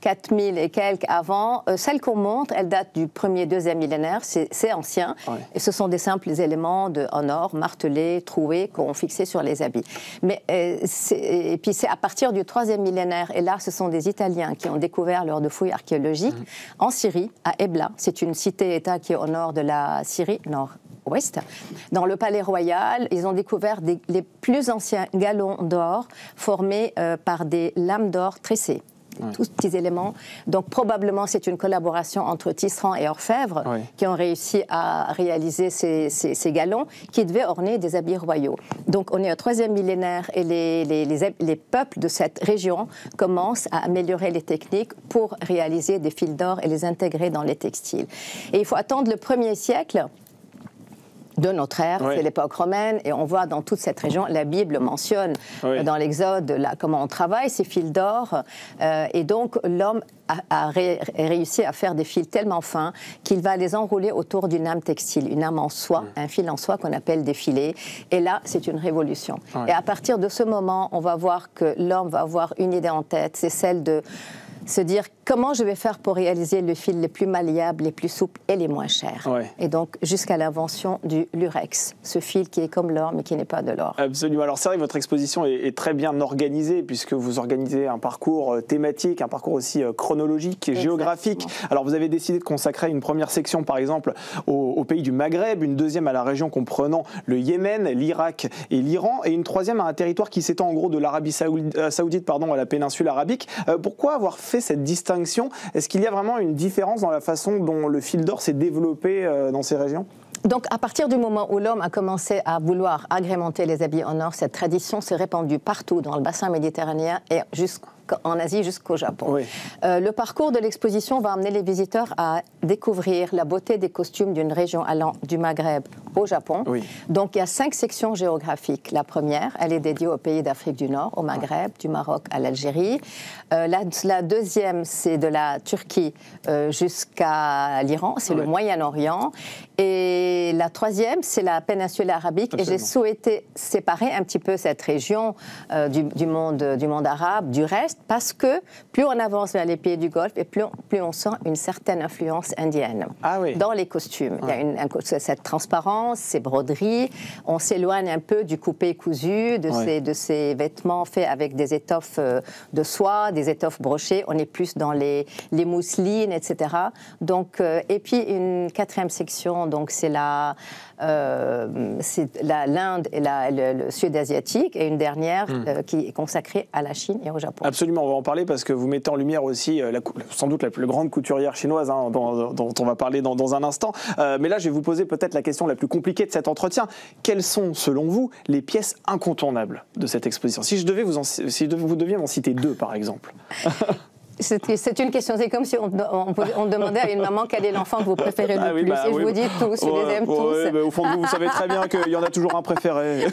4000 et quelques avant. Celle qu'on montre, elle date du 1er, 2e millénaire, c'est ancien. Et ce sont des simples éléments en or, martelés, troués, qu'on fixait sur les habits. Mais, et puis c'est à partir du 3e millénaire, et là, ce sont des Italiens qui ont découvert lors de fouilles archéologiques en Syrie, à Ebla. C'est une cité-État qui est au nord de la Syrie, nord-ouest. Dans le palais royal, ils ont découvert les plus anciens galons d'or formés par des lames d'or tressées. Tous petits éléments. Donc probablement c'est une collaboration entre tisserands et orfèvres qui ont réussi à réaliser ces galons qui devaient orner des habits royaux. Donc on est au 3e millénaire et les peuples de cette région commencent à améliorer les techniques pour réaliser des fils d'or et les intégrer dans les textiles. Et il faut attendre le 1er siècle de notre ère, c'est l'époque romaine, et on voit dans toute cette région, la Bible mentionne dans l'Exode comment on travaille ces fils d'or, et donc l'homme a réussi à faire des fils tellement fins qu'il va les enrouler autour d'une âme textile, une âme en soie, un fil en soie qu'on appelle des filets, et là c'est une révolution. Et à partir de ce moment, on va voir que l'homme va avoir une idée en tête, c'est celle de se dire comment je vais faire pour réaliser le fil les plus malléables, les plus souples et les moins chers. Et donc jusqu'à l'invention du lurex, ce fil qui est comme l'or mais qui n'est pas de l'or. Absolument. Alors c'est vrai que votre exposition est très bien organisée puisque vous organisez un parcours thématique, un parcours aussi chronologique et géographique. Alors vous avez décidé de consacrer une première section par exemple au pays du Maghreb, une deuxième à la région comprenant le Yémen, l'Irak et l'Iran, et une troisième à un territoire qui s'étend en gros de l'Arabie saoudite à la péninsule arabique. Pourquoi avoir fait cette distinction? Est-ce qu'il y a vraiment une différence dans la façon dont le fil d'or s'est développé dans ces régions? Donc, à partir du moment où l'homme a commencé à vouloir agrémenter les habits en or, cette tradition s'est répandue partout dans le bassin méditerranéen et en Asie jusqu'au Japon. Le parcours de l'exposition va amener les visiteurs à découvrir la beauté des costumes d'une région allant du Maghreb au Japon. Donc il y a 5 sections géographiques. La première, elle est dédiée aux pays d'Afrique du Nord, au Maghreb, du Maroc à l'Algérie. La deuxième, c'est de la Turquie jusqu'à l'Iran, c'est le Moyen-Orient. Et la troisième, c'est la péninsule arabique. Absolument. Et j'ai souhaité séparer un petit peu cette région du monde arabe du reste, parce que plus on avance vers les pays du Golfe, et plus on sent une certaine influence indienne dans les costumes. Il y a cette transparence, ces broderies. On s'éloigne un peu du coupé-cousu, de ces vêtements faits avec des étoffes de soie, des étoffes brochées. On est plus dans les mousselines, etc. Donc, et puis une 4e section, donc c'est l'Inde et le sud asiatique, et une dernière qui est consacrée à la Chine et au Japon. Absolument. absolument, on va en parler parce que vous mettez en lumière aussi sans doute la plus grande couturière chinoise dont on va parler dans un instant. Mais là, je vais vous poser peut-être la question la plus compliquée de cet entretien. Quelles sont, selon vous, les pièces incontournables de cette exposition? Si vous deviez m'en citer 2, par exemple. C'est une question, c'est comme si on demandait à une maman quel est l'enfant que vous préférez le plus. Et je vous dis tous, je les aime tous. Mais au fond, vous savez très bien qu'il y en a toujours un préféré.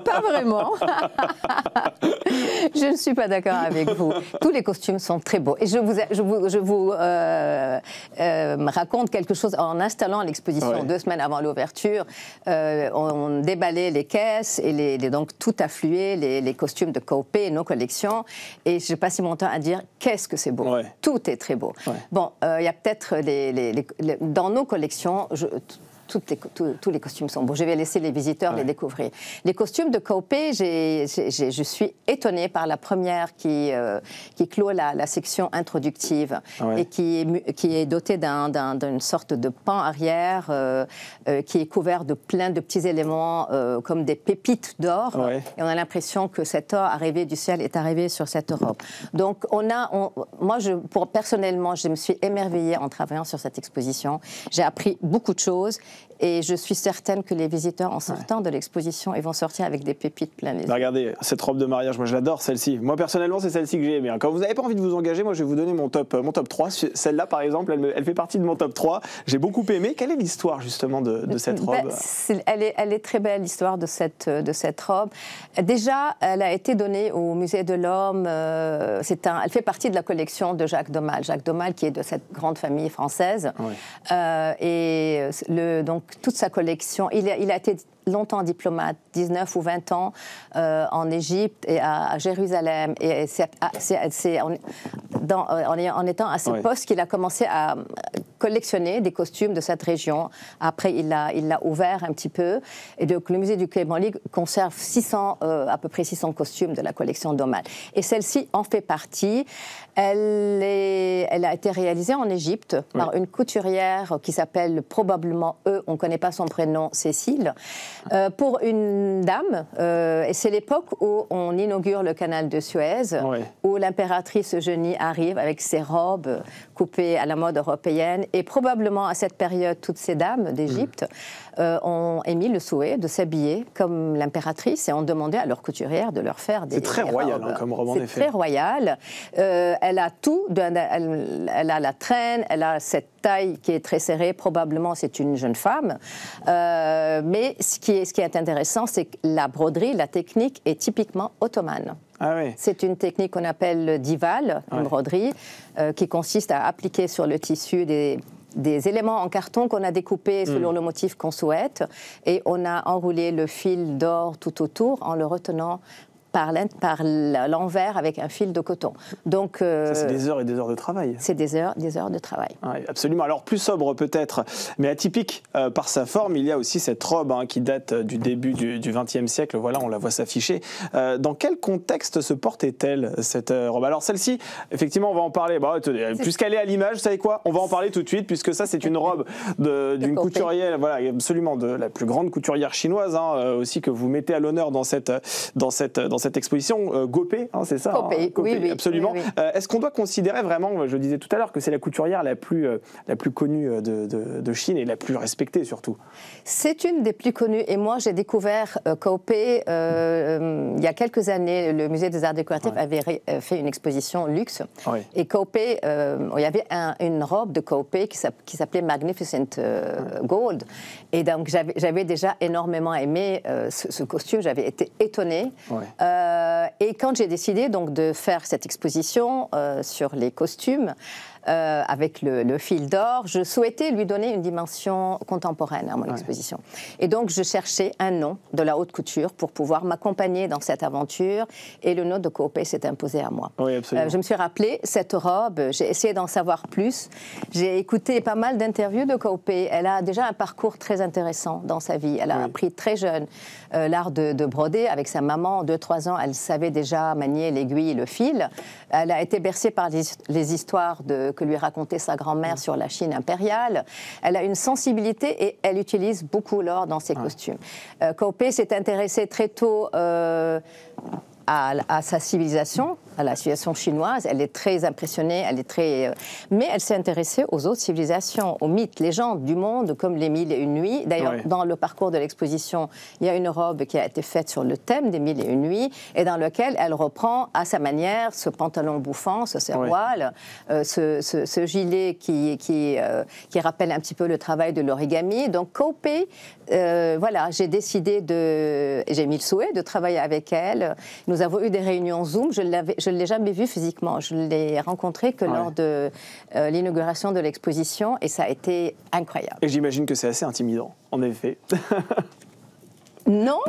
Pas vraiment. Je ne suis pas d'accord avec vous. Tous les costumes sont très beaux. Et je vous raconte quelque chose. En installant l'exposition 2 semaines avant l'ouverture, on déballait les caisses et donc tout affluait, les costumes de Kaopei et nos collections. Et je passais mon temps à dire qu'est-ce que c'est beau. Tout est très beau. Bon, il y a peut-être dans nos collections, tous les costumes sont beaux. Je vais laisser les visiteurs les découvrir. Les costumes de Kaopei, je suis étonnée par la première qui clôt la section introductive et qui est dotée d'une sorte de pan arrière qui est couvert de plein de petits éléments comme des pépites d'or. Et on a l'impression que cet or arrivé du ciel est arrivé sur cette robe. Donc personnellement, je me suis émerveillée en travaillant sur cette exposition. J'ai appris beaucoup de choses. Et je suis certaine que les visiteurs, en sortant de l'exposition, ils vont sortir avec des pépites plein les yeux. Regardez, cette robe de mariage, moi je l'adore, celle-ci. Moi personnellement, c'est celle-ci que j'ai aimée. Quand vous n'avez pas envie de vous engager, moi je vais vous donner mon top 3. Celle-là, par exemple, elle fait partie de mon top 3. J'ai beaucoup aimé. Quelle est l'histoire, justement, de cette robe? Elle est très belle, l'histoire de cette robe. Déjà, elle a été donnée au Musée de l'Homme. Elle fait partie de la collection de Jacques Domal. Jacques Domal, qui est de cette grande famille française. Donc, toute sa collection, il a été longtemps diplomate, 19 ou 20 ans en Égypte et à Jérusalem. Et c'est en étant à ce poste qu'il a commencé à collectionner des costumes de cette région. Après, il l'a ouvert un petit peu. Et donc, le musée du Quai Branly conserve à peu près 600 costumes de la collection Domal. Et celle-ci en fait partie. Elle a été réalisée en Égypte par une couturière qui s'appelle probablement on ne connaît pas son prénom, Cécile. Pour une dame, et c'est l'époque où on inaugure le canal de Suez, où l'impératrice Eugénie arrive avec ses robes coupées à la mode européenne, et probablement à cette période, toutes ces dames d'Égypte ont émis le souhait de s'habiller comme l'impératrice et ont demandé à leur couturière de leur faire des robes. C'est très royal comme robe, en effet. C'est très royal. Elle a tout, elle a la traîne, elle a cette taille qui est très serrée, probablement c'est une jeune femme. Mais ce qui est intéressant, c'est que la broderie, la technique est typiquement ottomane. C'est une technique qu'on appelle dival, une broderie, qui consiste à appliquer sur le tissu des éléments en carton qu'on a découpés selon le motif qu'on souhaite, et on a enroulé le fil d'or tout autour en le retenant par l'envers avec un fil de coton. Donc, ça, c'est des heures et des heures de travail. C'est des heures de travail. Oui, absolument. Alors, plus sobre peut-être, mais atypique par sa forme, il y a aussi cette robe qui date du début du XXe siècle. Voilà, on la voit s'afficher. Dans quel contexte se portait-elle, cette robe? Alors, celle-ci, effectivement, on va en parler. Puisqu'elle est à l'image, vous savez quoi? On va en parler tout de suite, puisque ça, c'est une robe d'une couturière, absolument de la plus grande couturière chinoise, aussi, que vous mettez à l'honneur dans cette exposition, Kaopei, c'est ça? Kaopei, oui, absolument. Oui. Est-ce qu'on doit considérer vraiment, je disais tout à l'heure, que c'est la couturière la plus connue de Chine et la plus respectée surtout? C'est une des plus connues. Et moi, j'ai découvert Kaopei il y a quelques années. Le Musée des Arts Décoratifs avait fait une exposition luxe. Et Kaopei, il y avait une robe de Kaopei qui s'appelait Magnificent Gold. Et donc, j'avais déjà énormément aimé ce costume. J'avais été étonnée. Et quand j'ai décidé donc de faire cette exposition sur les costumes, avec le fil d'or, je souhaitais lui donner une dimension contemporaine à mon exposition. Et donc, je cherchais un nom de la haute couture pour pouvoir m'accompagner dans cette aventure, et le nom de Kaopei s'est imposé à moi. Je me suis rappelé cette robe, j'ai essayé d'en savoir plus, j'ai écouté pas mal d'interviews de Kaopei. Elle a déjà un parcours très intéressant dans sa vie. Elle a appris très jeune l'art de broder avec sa maman. 2-3 ans, elle savait déjà manier l'aiguille et le fil. Elle a été bercée par les histoires que lui racontait sa grand-mère sur la Chine impériale. Elle a une sensibilité et elle utilise beaucoup l'or dans ses costumes. Kaopei s'est intéressée très tôt à sa civilisation, à la civilisation chinoise. Elle est très impressionnée, mais elle s'est intéressée aux autres civilisations, aux mythes, légendes du monde, comme les 1001 nuits. D'ailleurs, dans le parcours de l'exposition, il y a une robe qui a été faite sur le thème des 1001 nuits et dans lequel elle reprend à sa manière ce pantalon bouffant, ce serre-voile, ce gilet qui rappelle un petit peu le travail de l'origami. Donc Kaupe, voilà, j'ai mis le souhait de travailler avec elle. Nous avons eu des réunions Zoom. Je ne l'ai jamais vue physiquement. Je ne l'ai rencontrée que lors de l'inauguration de l'exposition et ça a été incroyable. Et j'imagine que c'est assez intimidant, en effet. Non,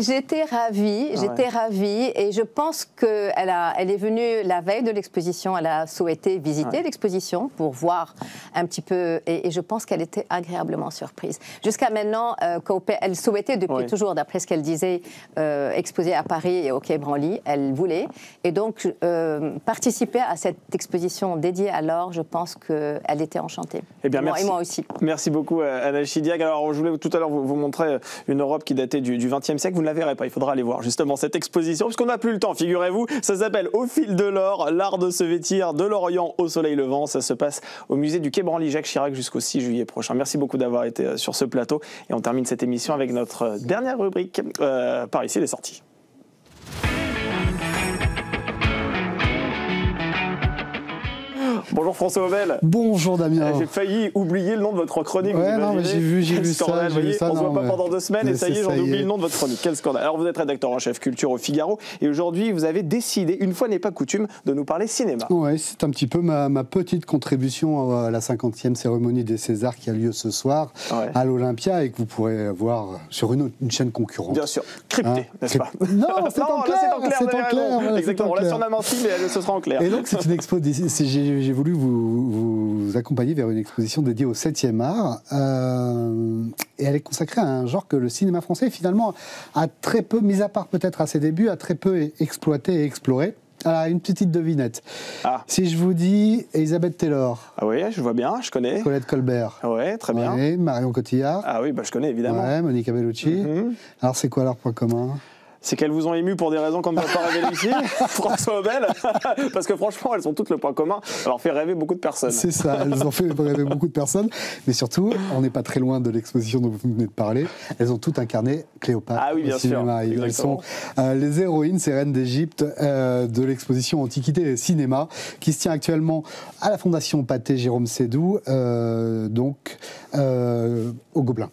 j'étais ravie et je pense qu'elle est venue la veille de l'exposition, elle a souhaité visiter l'exposition pour voir un petit peu et je pense qu'elle était agréablement surprise. Jusqu'à maintenant, elle souhaitait depuis toujours, d'après ce qu'elle disait, exposer à Paris et au Quai Branly, elle voulait et donc participer à cette exposition dédiée à l'or, je pense qu'elle était enchantée. Eh bien, merci. Et moi aussi. Merci beaucoup Anna Chidiac. Alors je voulais tout à l'heure vous montrer une Europe qui datait du XXe siècle, vous ne la verrez pas, il faudra aller voir justement cette exposition, puisqu'on n'a plus le temps, figurez-vous, ça s'appelle Au fil de l'or, l'art de se vêtir de l'Orient au soleil levant, ça se passe au musée du Quai Branly Jacques Chirac jusqu'au 6 juillet prochain. Merci beaucoup d'avoir été sur ce plateau et on termine cette émission avec notre dernière rubrique, par ici les sorties. Bonjour François Obel. Bonjour Damien. J'ai failli oublier le nom de votre chronique. Ouais, non, mais j'ai vu ça. On ne se voit pas pendant 2 semaines et ça y est, j'en oublie le nom de votre chronique. Quel scandale. Alors vous êtes rédacteur en chef culture au Figaro et aujourd'hui vous avez décidé, une fois n'est pas coutume, de nous parler cinéma. Ouais, c'est un petit peu ma petite contribution à la 50e cérémonie des Césars qui a lieu ce soir à l'Olympia et que vous pourrez voir sur une chaîne concurrente. Bien sûr, cryptée, n'est-ce pas? Non, c'est en clair. C'est en clair. Exactement, on l'a surmincé, mais ce sera en clair. Et donc c'est une expo, j'ai voulu vous accompagner vers une exposition dédiée au 7e art. Et elle est consacrée à un genre que le cinéma français, finalement, a très peu, mis à part peut-être à ses débuts, a très peu exploité et exploré. Alors, une petite devinette. Si je vous dis Elisabeth Taylor. Ah oui, je vois bien, je connais. Colette Colbert. Ah ouais, très bien. Ouais, Marion Cotillard. Ah oui, je connais évidemment. Ouais, Monica Bellucci. Alors, c'est quoi leur point commun ? C'est qu'elles vous ont ému pour des raisons qu'on ne peut pas révéler ici, François Obel, parce que franchement, elles ont toutes le point commun. Elles ont fait rêver beaucoup de personnes. C'est ça, elles ont fait rêver beaucoup de personnes, mais surtout, on n'est pas très loin de l'exposition dont vous venez de parler. Elles ont toutes incarné Cléopâtre au cinéma. Elles sont les héroïnes, ces reines d'Égypte de l'exposition Antiquité et Cinéma, qui se tient actuellement à la Fondation Pathé Jérôme Sédou, donc au Gobelin.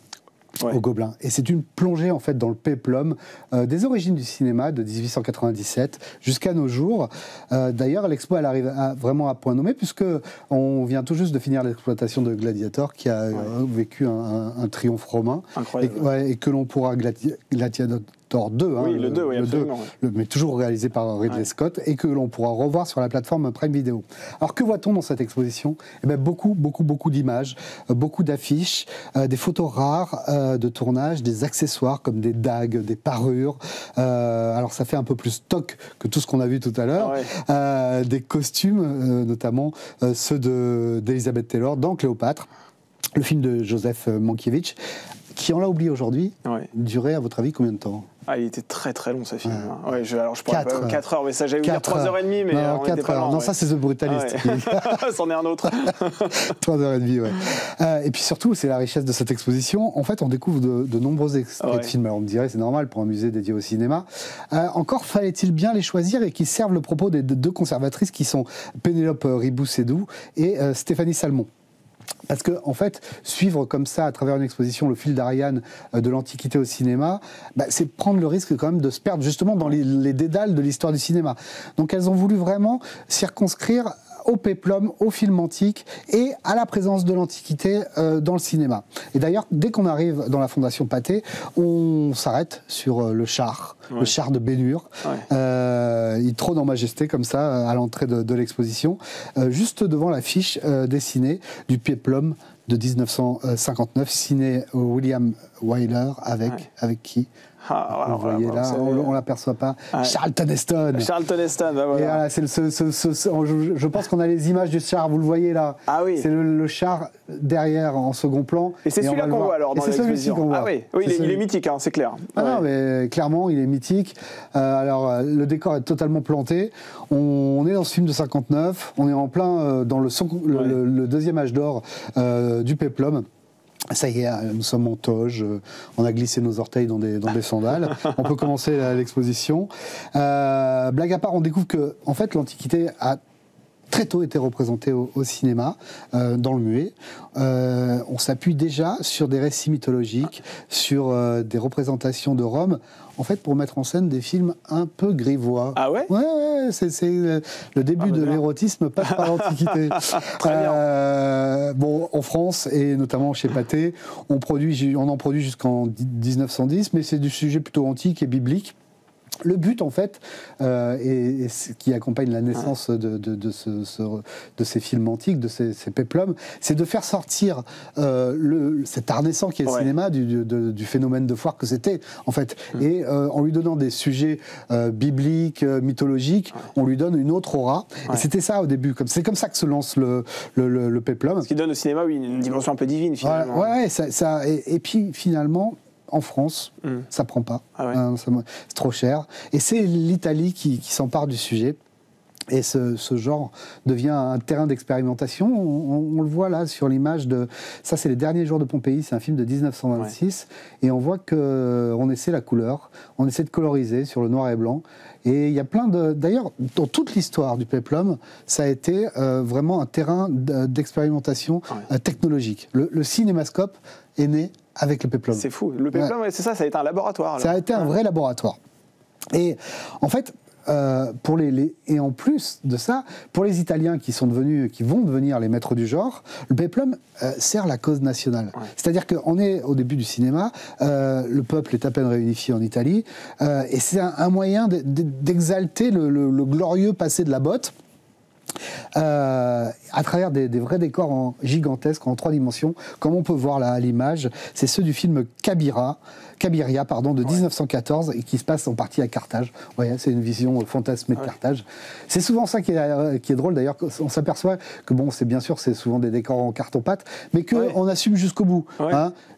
Au Gobelin. Et c'est une plongée en fait dans le péplum des origines du cinéma de 1897 jusqu'à nos jours. D'ailleurs, l'expo elle arrive vraiment à point nommé puisque on vient tout juste de finir l'exploitation de Gladiator qui a vécu un triomphe romain. Incroyable. Et que l'on pourra Gladiator 2, oui, le 2, oui, absolument. Mais toujours réalisé par Ridley Scott et que l'on pourra revoir sur la plateforme Prime Video. Alors que voit-on dans cette exposition ? Eh bien, beaucoup d'images, beaucoup d'affiches, des photos rares de tournage, des accessoires comme des dagues, des parures. Alors ça fait un peu plus stock que tout ce qu'on a vu tout à l'heure. Des costumes, notamment ceux d'Elisabeth Taylor dans Cléopâtre, le film de Joseph Mankiewicz, qui, on l'a oublié aujourd'hui, durait à votre avis combien de temps ? Il était très très long ce film. Alors je pourrais 4 heures, mais ça j'allais vous dire 3h30, mais on n'était pas loin. Non, ça c'est The Brutalist. C'en est un autre. 3h30, et puis surtout, c'est la richesse de cette exposition. En fait, on découvre de nombreux extraits de films. Alors on me dirait, c'est normal pour un musée dédié au cinéma. Encore fallait-il bien les choisir et qui servent le propos des 2 conservatrices qui sont Pénélope Ribou-Sédou et Stéphanie Salmon. Parce que, en fait, suivre comme ça, à travers une exposition, le fil d'Ariane de l'Antiquité au cinéma, c'est prendre le risque quand même de se perdre justement dans les dédales de l'histoire du cinéma. Donc elles ont voulu vraiment circonscrire au péplum, au film antique et à la présence de l'Antiquité dans le cinéma. Et d'ailleurs, dès qu'on arrive dans la Fondation Pathé, on s'arrête sur le char de Bénur. Il trône en majesté comme ça à l'entrée de l'exposition, juste devant l'affiche dessinée du péplum de 1959, signé William Wyler avec qui ? Vous voyez là, on l'aperçoit pas. Charlton Heston. Charlton Heston, bah voilà. Et voilà, je pense qu'on a les images du char, vous le voyez là. Ah oui. C'est le char derrière en second plan. Et c'est celui-là qu'on voit alors dans l'exposition. Ah oui, il est mythique, hein, c'est clair. Ah non, mais clairement, il est mythique. Alors, le décor est totalement planté. On est dans ce film de 59. On est en plein dans le deuxième âge d'or du péplum. Ça y est, nous sommes en toge, on a glissé nos orteils dans des sandales. On peut commencer l'exposition. Blague à part, on découvre que, en fait, l'Antiquité a très tôt été représentée au cinéma, dans le muet. On s'appuie déjà sur des récits mythologiques, sur des représentations de Rome, en fait, pour mettre en scène des films un peu grivois. Ah ouais? Ouais, c'est le début de l'érotisme passe par l'Antiquité. Bon, en France, et notamment chez Pathé, on en produit jusqu'en 1910, mais c'est du sujet plutôt antique et biblique. Le but, en fait, et ce qui accompagne la naissance de ces films antiques, de ces péplums, c'est de faire sortir cet art naissant qui est le cinéma du phénomène de foire que c'était, en fait. Et en lui donnant des sujets bibliques, mythologiques, on lui donne une autre aura. Et c'était ça au début. C'est comme ça que se lance le péplum. Ce qui donne au cinéma, une dimension un peu divine, finalement. Et puis, finalement, en France, ça prend pas. C'est trop cher. Et c'est l'Italie qui s'empare du sujet. Et ce genre devient un terrain d'expérimentation. On le voit là sur l'image de... Ça, c'est Les Derniers jours de Pompéi, c'est un film de 1926. Et on voit qu'on essaie la couleur, on essaie de coloriser sur le noir et blanc. Et il y a plein de... D'ailleurs, dans toute l'histoire du péplum, ça a été vraiment un terrain d'expérimentation technologique. Le cinémascope est né avec le péplum. C'est fou. Le péplum, c'est ça a été un laboratoire. Alors. Ça a été un vrai laboratoire. Et en fait... et en plus de ça, pour les Italiens qui vont devenir les maîtres du genre, le péplum sert la cause nationale. C'est-à-dire qu'on est au début du cinéma, le peuple est à peine réunifié en Italie, et c'est un moyen d'exalter le glorieux passé de la botte. À travers des vrais décors gigantesques en 3 dimensions, comme on peut voir là à l'image. C'est ceux du film Cabiria de 1914 et qui se passe en partie à Carthage. C'est une vision fantasmée de Carthage. C'est souvent ça qui est drôle d'ailleurs. On s'aperçoit que c'est souvent des décors en carton-pâte, mais qu'on assume jusqu'au bout.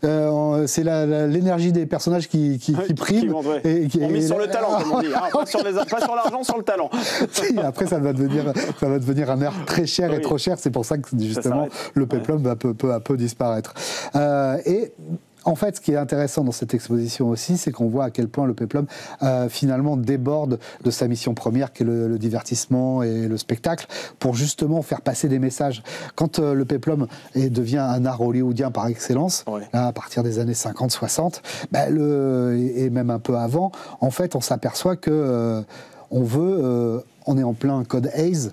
C'est l'énergie des personnages qui prime. On mise sur le talent, comme on dit. Pas sur l'argent, sur le talent. Après, ça va devenir un art très cher et trop cher. C'est pour ça que justement le péplum va peu à peu disparaître. Et en fait, ce qui est intéressant dans cette exposition aussi, c'est qu'on voit à quel point le péplum finalement déborde de sa mission première, qui est le divertissement et le spectacle, pour justement faire passer des messages. Quand le péplum devient un art hollywoodien par excellence, là, à partir des années 50-60, et même un peu avant, en fait, on s'aperçoit que on est en plein code Hays.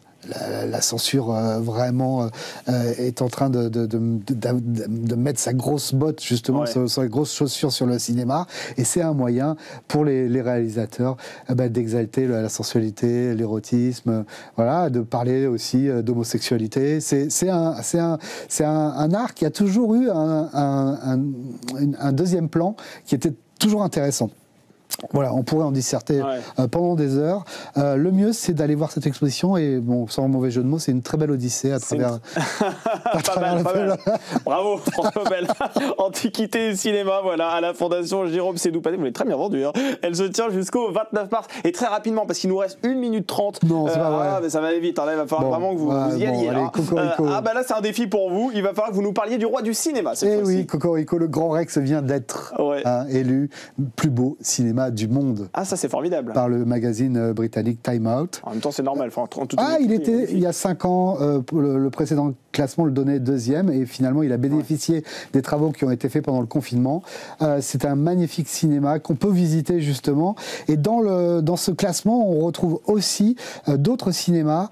La censure vraiment est en train de mettre sa grosse botte justement sur les grosses chaussures sur le cinéma, et c'est un moyen pour les réalisateurs d'exalter la sensualité, l'érotisme, de parler aussi d'homosexualité. C'est un art qui a toujours eu un deuxième plan qui était toujours intéressant. Voilà, on pourrait en disserter pendant des heures. Le mieux, c'est d'aller voir cette exposition, et sans mauvais jeu de mots, c'est une très belle odyssée à travers... Pas mal. Bravo, François Bell. Antiquité et cinéma, à la Fondation Jérôme Sédou-Pathé. Vous l'avez très bien vendu. Elle se tient jusqu'au 29 mars. Et très rapidement, parce qu'il nous reste 1 minute 30. Non, c'est pas vrai. Mais ça va aller vite. Là, il va falloir vraiment que vous y alliez. Allez, Cocorico. Là, c'est un défi pour vous. Il va falloir que vous nous parliez du roi du cinéma. Oui, Cocorico, le Grand Rex vient d'être élu plus beau cinéma du monde. Ah, ça c'est formidable. Par le magazine britannique Time Out. En même temps, c'est normal. Il y a 5 ans, le précédent classement le donnait 2e, et finalement il a bénéficié des travaux qui ont été faits pendant le confinement. C'est un magnifique cinéma qu'on peut visiter justement, et dans ce classement on retrouve aussi d'autres cinémas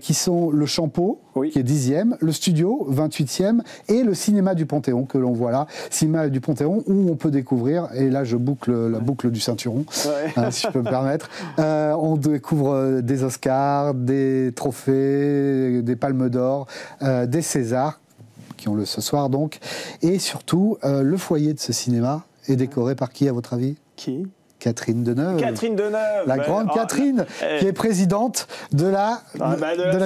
qui sont le Champeau, qui est 10e, le Studio 28e, et le cinéma du Panthéon que l'on voit là, cinéma du Panthéon, où on peut découvrir, et là je boucle la boucle du ceinturon, si je peux me permettre, on découvre des Oscars, des trophées, des Palmes d'Or, des Césars, qui ont ce soir donc, et surtout le foyer de ce cinéma est décoré par qui à votre avis ? Qui? Catherine Deneuve. Catherine Deneuve. La grande Catherine, qui est présidente de la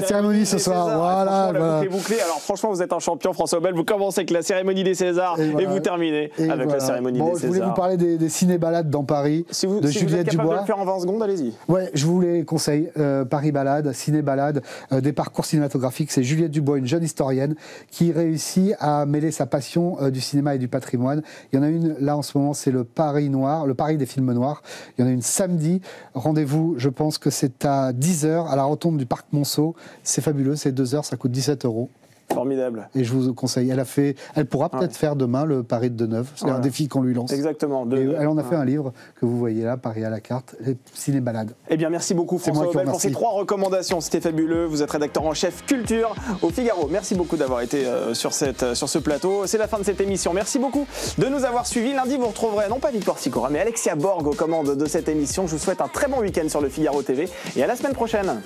cérémonie ce soir. Voilà. La boucle est bouclée. Alors franchement, vous êtes un champion, François Obel. Vous commencez avec la cérémonie des Césars et vous terminez avec la cérémonie des Césars. Je voulais vous parler des ciné-balades dans Paris, de Juliette Dubois. Si vous êtes capable de le faire en 20 secondes, allez-y. Ouais, je vous les conseille. Paris Balade, ciné-balade, des parcours cinématographiques. C'est Juliette Dubois, une jeune historienne qui réussit à mêler sa passion du cinéma et du patrimoine. Il y en a une, là en ce moment, c'est le Paris noir, le Paris des films noirs. Il y en a une samedi. Rendez-vous, je pense que c'est à 10h à la rotonde du Parc Monceau. C'est fabuleux, c'est 2 heures, ça coûte 17 €. Formidable. Et je vous conseille. Elle pourra peut-être faire demain le Paris de Deneuve. C'est un défi qu'on lui lance. Exactement. Elle en a fait un livre que vous voyez là, Paris à la carte, les ciné-balades. Eh bien, merci beaucoup François Obel pour ces 3 recommandations. C'était fabuleux. Vous êtes rédacteur en chef culture au Figaro. Merci beaucoup d'avoir été sur ce plateau. C'est la fin de cette émission. Merci beaucoup de nous avoir suivis. Lundi, vous retrouverez non pas Victoire Sicora, mais Alexia Borg aux commandes de cette émission. Je vous souhaite un très bon week-end sur le Figaro TV et à la semaine prochaine.